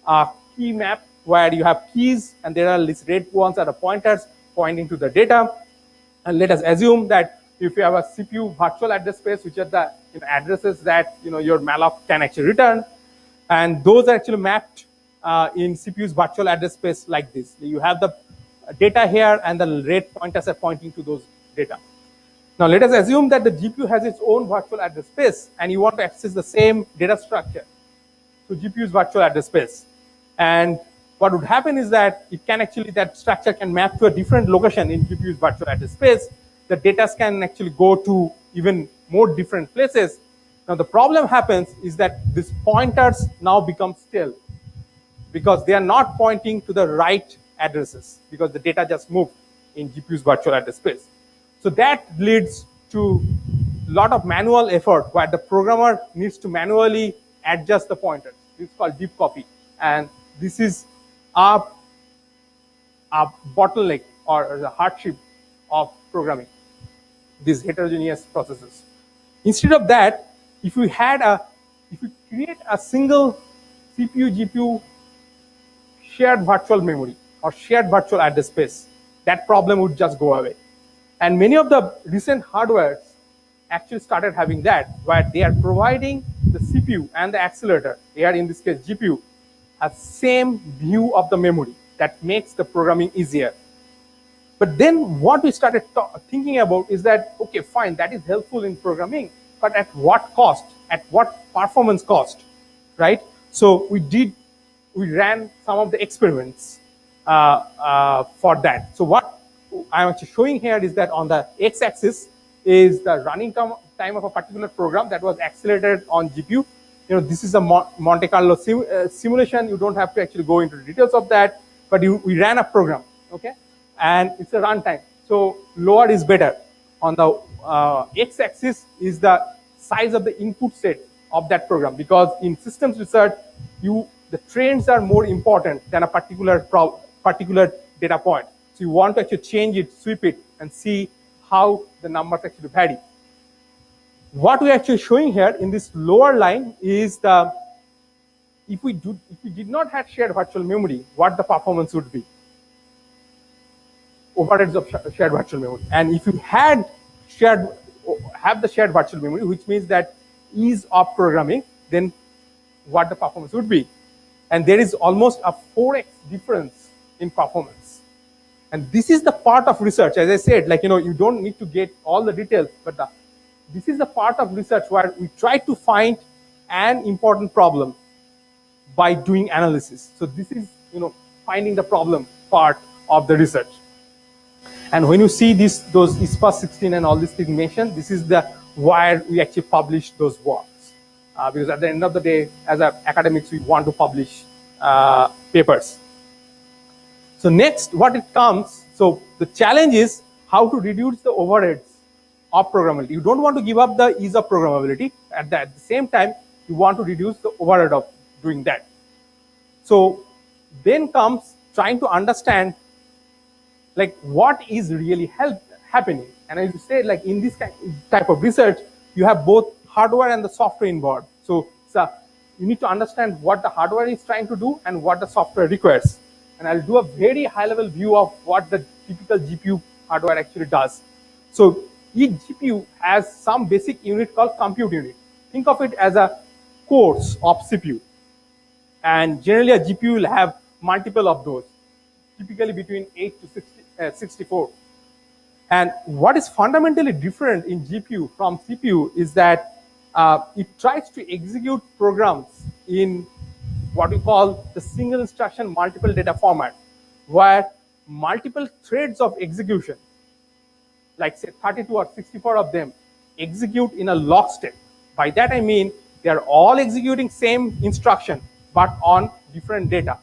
A: a key map where you have keys and there are these red ones are the pointers pointing to the data. And let us assume that if you have a CPU virtual address space, which are the addresses that your malloc can actually return, and those are actually mapped in CPU's virtual address space like this. You have the data here, and the red pointers are pointing to those data. Now let us assume that the GPU has its own virtual address space, and you want to access the same data structure to GPU's virtual address space. And what would happen is that it can actually, that structure can map to a different location in GPU's virtual address space. The data can actually go to even more different places. Now the problem happens is that these pointers now become stale because they are not pointing to the right addresses because the data just moved in GPU's virtual address space. So that leads to a lot of manual effort where the programmer needs to manually adjust the pointers. It's called deep copy. And this is a bottleneck or the hardship of programming these heterogeneous processes. Instead of that, if we create a single CPU GPU shared virtual memory or shared virtual address space, that problem would just go away. And many of the recent hardwares actually started having that, where they are providing the CPU and the accelerator, here in this case GPU, a same view of the memory that makes the programming easier. But then what we started thinking about is that, okay, fine, that is helpful in programming, but at what cost? At what performance cost, right? So we ran some of the experiments for that. So what I'm actually showing here is that on the x-axis is the running time of a particular program that was accelerated on GPU. This is a Monte Carlo simulation. You don't have to actually go into the details of that, but we ran a program, okay? And it's a runtime. So lower is better. On the x-axis is the size of the input set of that program, because in systems research, the trends are more important than a particular data point. So you want to actually change it, sweep it, and see how the numbers actually vary. What we're actually showing here in this lower line is if we did not have shared virtual memory, what the performance would be. Overheads of shared virtual memory. And if you have the shared virtual memory, which means that ease of programming, then what the performance would be. And there is almost a 4x difference in performance. And this is the part of research, as I said, like, you don't need to get all the details, but this is the part of research where we try to find an important problem by doing analysis. So this is, finding the problem part of the research. And when you see those ISPA 16 and all these things mentioned, this is the where we actually publish those works. Because at the end of the day, as academics, we want to publish papers. So next, what it comes, so the challenge is how to reduce the overheads of programmability. You don't want to give up the ease of programmability. At the same time, you want to reduce the overhead of doing that. So then comes trying to understand like what is really happening. And as you said, like in this type of research, you have both hardware and the software involved. So you need to understand what the hardware is trying to do and what the software requires. And I'll do a very high level view of what the typical GPU hardware actually does. So each GPU has some basic unit called compute unit. Think of it as a cores of CPU. And generally a GPU will have multiple of those, typically between 8 to 64. And what is fundamentally different in GPU from CPU is that it tries to execute programs in what we call the single instruction multiple data format, where multiple threads of execution, like say 32 or 64 of them, execute in a lockstep. By that I mean they are all executing same instruction but on different data.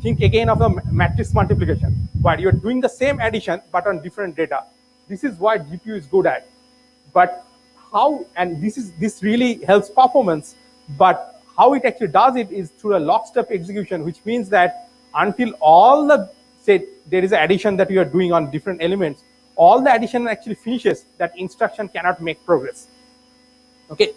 A: Think again of a matrix multiplication, where you're doing the same addition but on different data. This is what GPU is good at. But how, and this really helps performance, but how it actually does it is through a lockstep execution, which means that until all the, say there is an addition that you are doing on different elements, all the addition actually finishes, that instruction cannot make progress. Okay,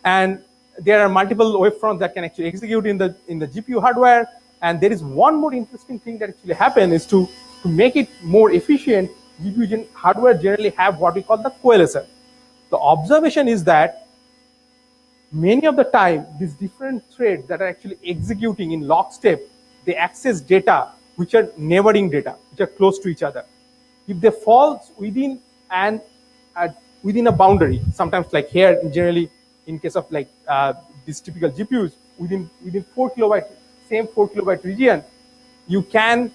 A: and there are multiple wavefronts that can actually execute in the GPU hardware. And there is one more interesting thing that actually happens is to make it more efficient. GPU hardware generally have what we call the coalescer. The observation is that many of the time these different threads that are actually executing in lockstep, they access data which are neighboring data, which are close to each other. If they fall within within a boundary, sometimes like here generally in case of like these typical GPUs, within 4 kilobyte, same 4 kilobyte region, you can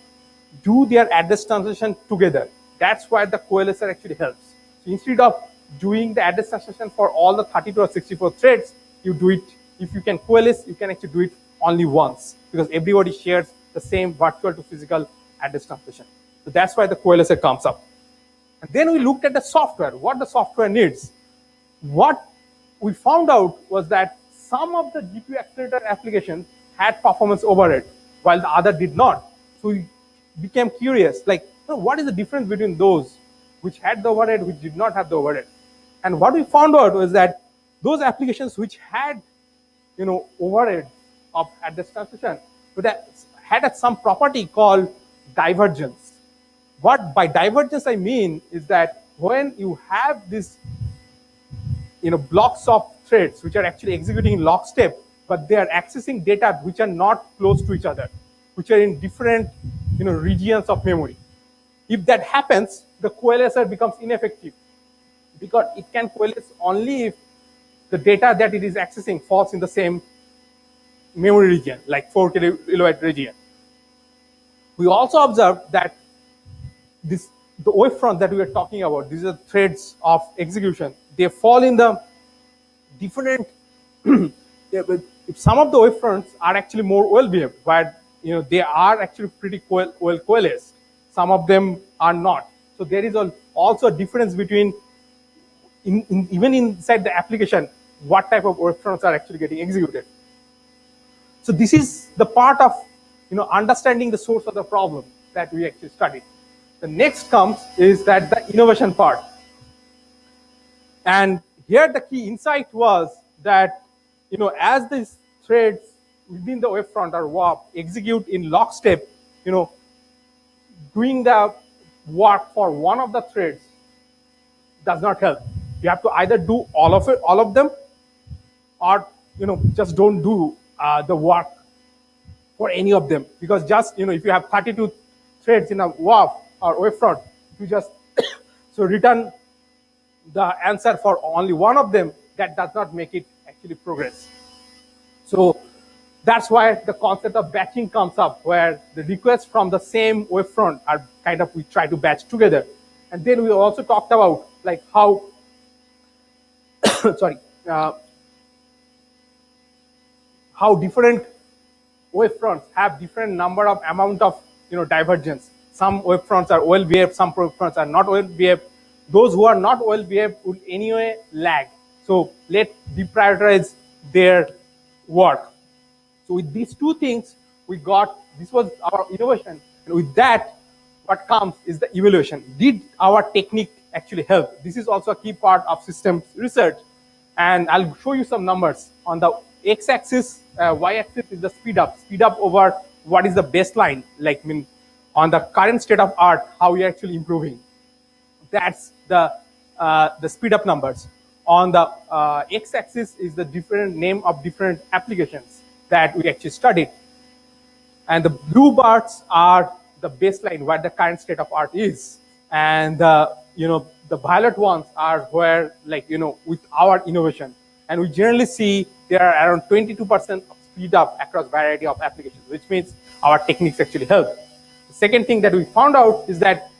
A: do their address translation together. That's why the coalescer actually helps. So instead of doing the address translation for all the 32 or 64 threads, you do it, if you can coalesce, you can actually do it only once, because everybody shares the same virtual to physical address translation. So that's why the coalescer comes up. And then we looked at the software, what the software needs. What we found out was that some of the GPU accelerator applications had performance overhead, while the other did not. So we became curious, like, what is the difference between those which had the overhead, which did not have the overhead? And what we found out was that those applications which had, overhead of address translation, but that had some property called divergence. What by divergence I mean is that when you have this, blocks of threads which are actually executing in lockstep, but they are accessing data which are not close to each other, which are in different, regions of memory. If that happens, the coalescer becomes ineffective, because it can coalesce only if the data that it is accessing falls in the same memory region, like 4 kilobyte region. We also observed that the wavefront that we are talking about, these are threads of execution, they fall in the different some of the wavefronts are actually more well behaved, but they are actually pretty well coalesced. Some of them are not. So there is also a difference between even inside the application, what type of wavefronts are actually getting executed. So this is the part of understanding the source of the problem that we actually studied. The next comes is that the innovation part. And here the key insight was that as these threads within the wavefront or WAP execute in lockstep, doing the work for one of the threads does not help. You have to either do all of them, or just don't do the work for any of them, because just if you have 32 threads in a WAP or wavefront, you just so return the answer for only one of them, that does not make it actually progress. So That's why the concept of batching comes up, where the requests from the same wavefront are kind of, we try to batch together. And then we also talked about like how, sorry, how different wavefronts have different number of amount of divergence. Some wavefronts are well behaved, some wavefronts are not well behaved. Those who are not well behaved will anyway lag. So let's deprioritize their work. So with these two things, we got, this was our innovation. And with that, what comes is the evaluation. Did our technique actually help? This is also a key part of systems research. And I'll show you some numbers. On the x-axis, y-axis is the speed up over what is the baseline, like on the current state of art, how we are actually improving. That's the speed up numbers. On the x-axis is the different name of different applications that we actually studied. And the blue bars are the baseline, what the current state of art is. And the violet ones are where, like, with our innovation. And we generally see there are around 22% of speed up across variety of applications, which means our techniques actually help. The second thing that we found out is that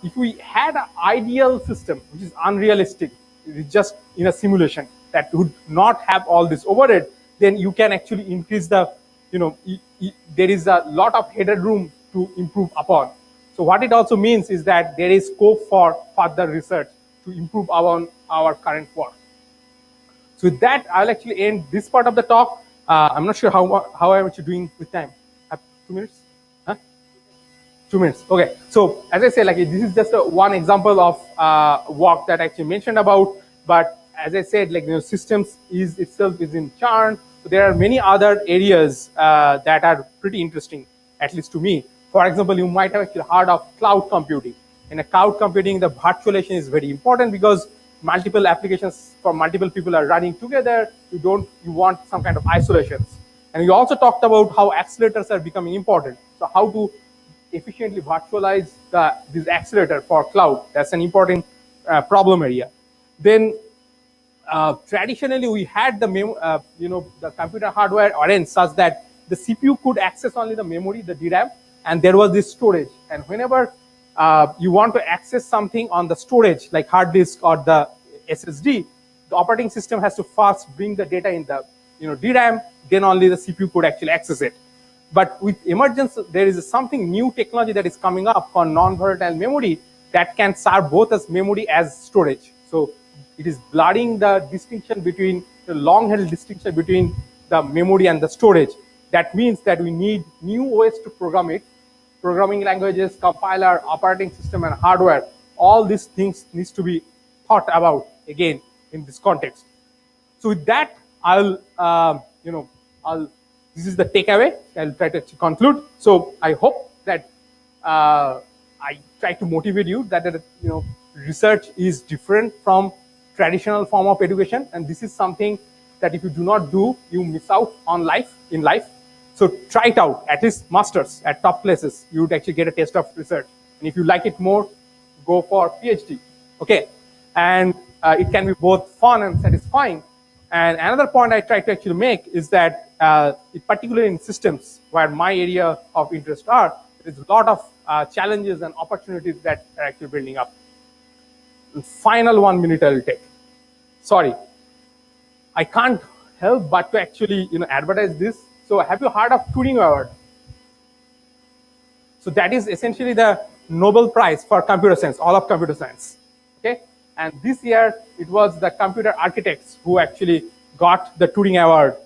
A: if we had an ideal system, which is unrealistic, it is just in a simulation that would not have all this overhead, then you can actually increase the, there is a lot of headroom to improve upon. So what it also means is that there is scope for further research to improve our current work. So with that, I'll actually end this part of the talk. I'm not sure how I'm actually doing with time. 2 minutes? Huh? 2 minutes. Okay. So as I say, like, this is just one example of work that I actually mentioned about. But as I said, like, systems itself is in churn. So there are many other areas that are pretty interesting, at least to me. For example, you might have actually heard of cloud computing. In a cloud computing, the virtualization is very important because multiple applications for multiple people are running together. You want some kind of isolations. And we also talked about how accelerators are becoming important. So how to efficiently virtualize this accelerator for cloud. That's an important problem area. Then traditionally, we had the computer hardware arranged such that the CPU could access only the memory, the DRAM, and there was this storage. And whenever you want to access something on the storage, like hard disk or the SSD, the operating system has to first bring the data in the DRAM, then only the CPU could actually access it. But with emergence, there is something new technology that is coming up for non-volatile memory that can serve both as memory as storage. So it is blurring the distinction between the long-held distinction between the memory and the storage. That means that we need new ways to program it. Programming languages, compiler, operating system, and hardware. All these things needs to be thought about again in this context. So with that, this is the takeaway. I'll try to conclude. So I hope that I try to motivate you that research is different from traditional form of education, and this is something that if you do not do, you miss out on in life. So try it out, at least masters at top places. You would actually get a taste of research. And if you like it more, go for PhD. Okay, and it can be both fun and satisfying. And another point I try to actually make is that, particularly in systems, where my area of interest are, there's a lot of challenges and opportunities that are actually building up. And final 1 minute I'll take. Sorry, I can't help but to actually advertise this. So have you heard of Turing Award? So that is essentially the Nobel Prize for computer science, all of computer science. Okay, and this year it was the computer architects who actually got the Turing Award.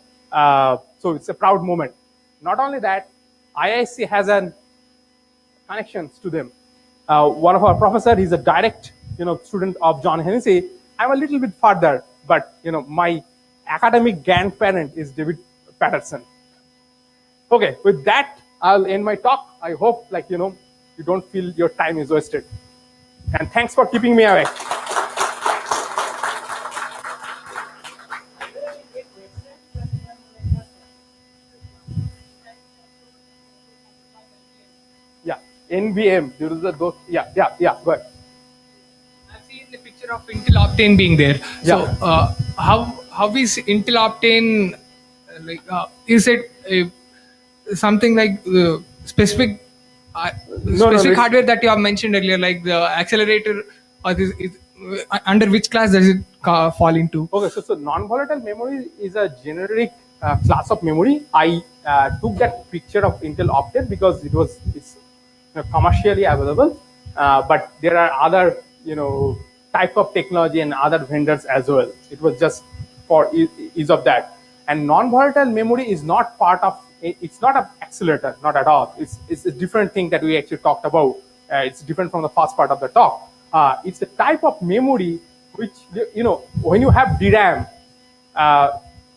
A: So it's a proud moment. Not only that, IISc has an connections to them. One of our professors, he's a direct student of John Hennessy. I'm a little bit further, but my academic grandparent is David Patterson. Okay, with that, I'll end my talk. I hope you don't feel your time is wasted. And thanks for keeping me awake. Yeah, NVM. There is those. Yeah. Go ahead.
C: I've seen the picture of Intel Optane being there.
A: Yeah.
C: So how is Intel Optane is it something like specific
A: No, no,
C: specific
A: it's-
C: hardware that you have mentioned earlier, like the accelerator, or this is under which class does it fall into?
A: Okay, so non-volatile memory is a generic class of memory. I took that picture of Intel Optane because it's commercially available, but there are other type of technology and other vendors as well. It was just for ease of that. And non-volatile memory is not part of. It's not an accelerator, not at all. It's a different thing that we actually talked about. It's different from the first part of the talk. It's a type of memory which when you have DRAM,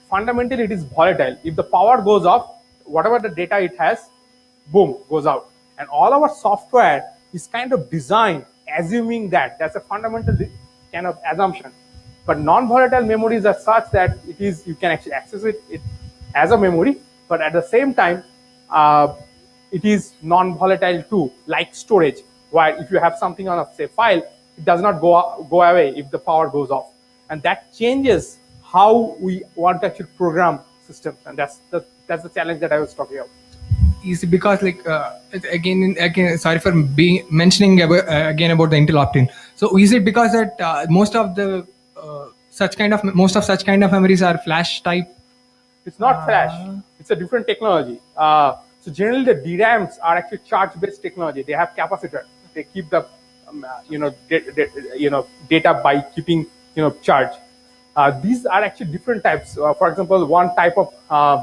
A: fundamentally it is volatile. If the power goes off, whatever the data it has, boom, goes out. And all our software is kind of designed assuming that. That's a fundamental kind of assumption. But non-volatile memories are such that you can actually access it as a memory, but at the same time, it is non-volatile too, like storage. Where if you have something on a say file, it does not go away if the power goes off, and that changes how we want to actually program systems, and that's the challenge that I was talking about.
C: Is it because again sorry for being mentioning again about the Intel Optane. So is it because that most of such kind of memories are flash type?
A: It's not flash. It's a different technology. So generally, the DRAMs are actually charge-based technology. They have capacitor. They keep the data by keeping charge. These are actually different types. For example, one type of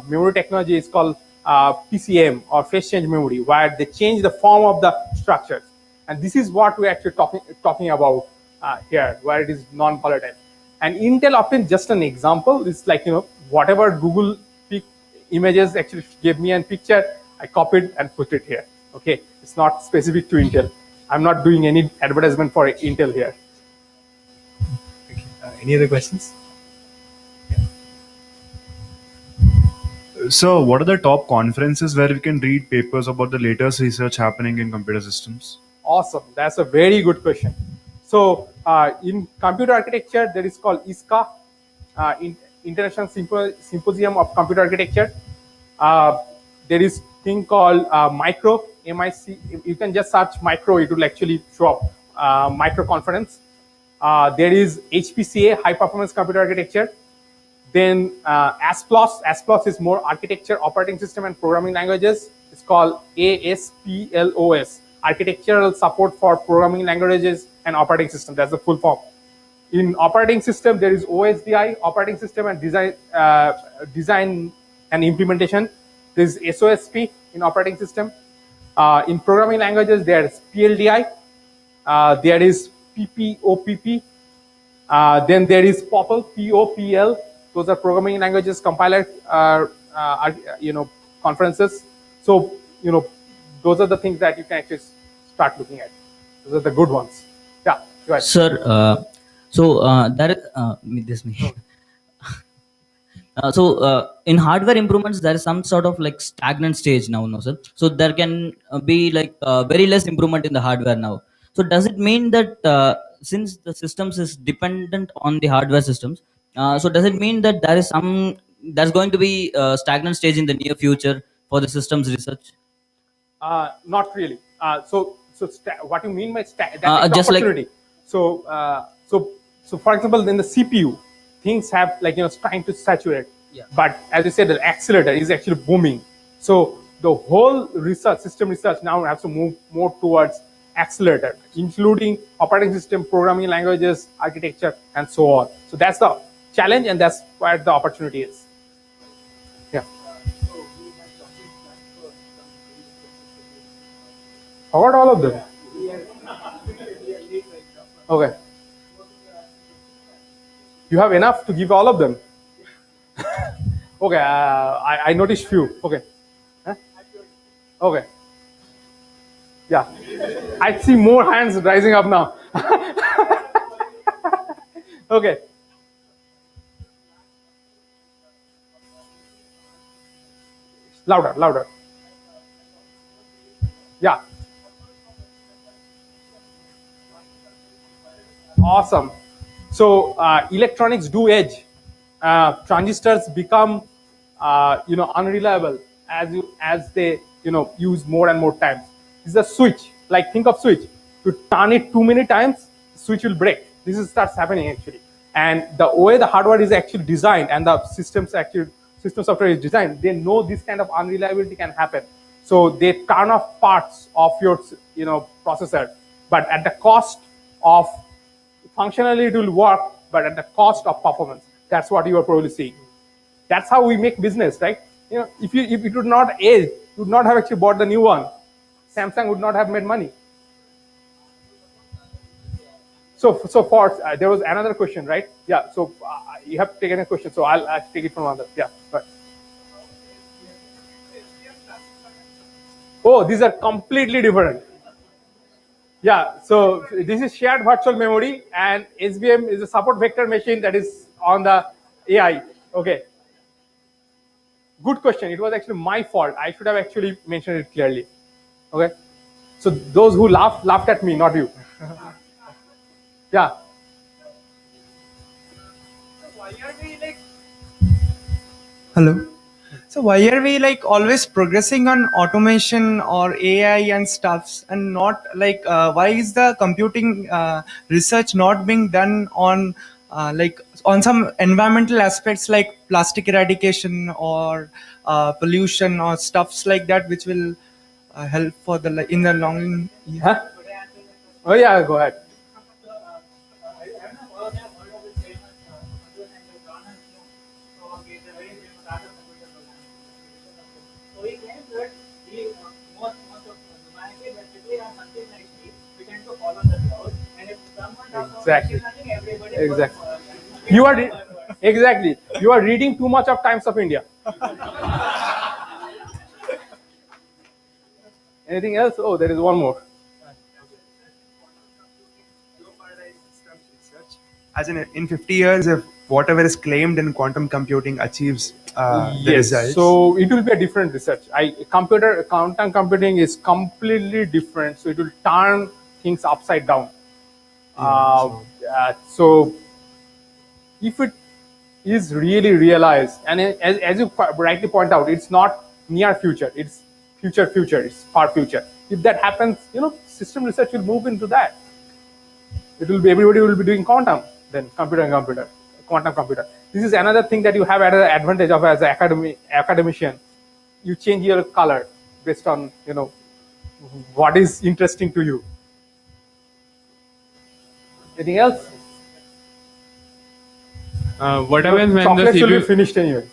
A: memory technology is called PCM, or phase change memory, where they change the form of the structures. And this is what we're actually talking about here, where it is non-volatile. And Intel Optane, just an example, is like whatever Google images actually gave me a picture, I copied and put it here. Okay, it's not specific to Intel. I'm not doing any advertisement for Intel here.
D: Okay. Any other questions?
E: So, what are the top conferences where we can read papers about the latest research happening in computer systems?
A: Awesome. That's a very good question. So, in computer architecture, there is called IISc, International Symposium of Computer Architecture. There is thing called Micro, MIC. You can just search Micro, it will actually show up, Micro Conference. There is HPCA, High Performance Computer Architecture. Then ASPLOS. ASPLOS is more architecture, operating system, and programming languages. It's called ASPLOS, Architectural Support for Programming Languages and Operating System. That's the full form. In operating system, there is OSDI, Operating System and Design and Implementation. There is SOSP in operating system. In programming languages, there is PLDI. There is PPOPP. Then there is POPL, POPL. Those are programming languages compiler, conferences. So, those are the things that you can actually start looking at. Those are the good ones. Yeah, go ahead.
F: Sir, there is this me. In hardware improvements, there is some sort of like stagnant stage now, no sir. So there can be like very less improvement in the hardware now. So does it mean that since the systems is dependent on the hardware systems, so does it mean that there's going to be a stagnant stage in the near future for the systems research?
A: Not really. What you mean by that's
F: just like-
A: opportunity. So for example, in the CPU, things have trying to saturate.
F: Yeah.
A: But as you said, the accelerator is actually booming. So the whole system research now has to move more towards accelerator, including operating system, programming languages, architecture, and so on. So that's the challenge, and that's where the opportunity is. Yeah. Forgot all of them. Okay. You have enough to give all of them. Okay. I noticed few. Okay. Huh? Okay. Yeah. I see more hands rising up now. Okay. Louder. Yeah. Awesome. So electronics do age. Transistors become unreliable. as they use more and more times. This is a switch. Like think of switch. To turn it too many times, switch will break. This is starts happening actually. And the way the hardware is actually designed and the system software is designed, they know this kind of unreliability can happen. So they turn off parts of your processor, but at the cost of functionally it will work, but at the cost of performance. That's what you are probably seeing. That's how we make business, right? If it would not age, you would not have actually bought the new one. Samsung would not have made money. So for there was another question, right? Yeah. So you have taken a question. So I'll take it from another. Yeah. Right. Oh, these are completely different. Yeah. So this is shared virtual memory, and SVM is a support vector machine that is on the AI. Okay. Good question. It was actually my fault. I should have actually mentioned it clearly. Okay. So those who laughed at me, not you. Yeah.
G: Hello. So why are we like always progressing on automation or AI and stuffs, and not like why is the computing research not being done on like on some environmental aspects like plastic eradication or pollution or stuffs like that, which will help for the in the long.
A: Huh? Oh yeah. Go ahead. Exactly. You are exactly. You are reading too much of Times of India. Anything else? Oh, there is one more.
G: As in 50 years, if whatever is claimed in quantum computing achieves the results.
A: So it will be a different research. Quantum computing is completely different. So it will turn things upside down. So if it is really realized, and as you rightly point out, it's not near future. It's future. It's far future. If that happens, system research will move into that. It will be everybody will be doing quantum, then quantum computer. This is another thing that you have at an advantage of as an academician. You change your color based on what is interesting to you. Anything else?
H: What happens when the
A: Chocolates will be
H: CPU
A: finished anyway.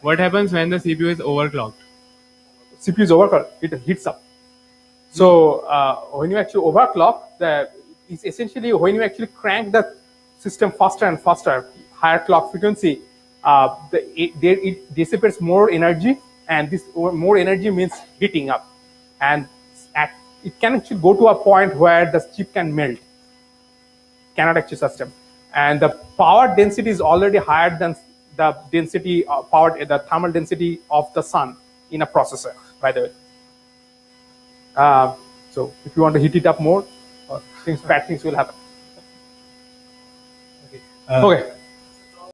H: What happens when the CPU is overclocked?
A: CPU is overclocked. It heats up. So when you actually overclock, it's essentially when you actually crank the system faster and faster, higher clock frequency, it dissipates more energy, and this more energy means heating up, and it can actually go to a point where the chip can melt, cannot actually sustain, and the power density is already higher than the density the thermal density of the sun in a processor, by the way. So if you want to heat it up more, bad things will happen. Okay.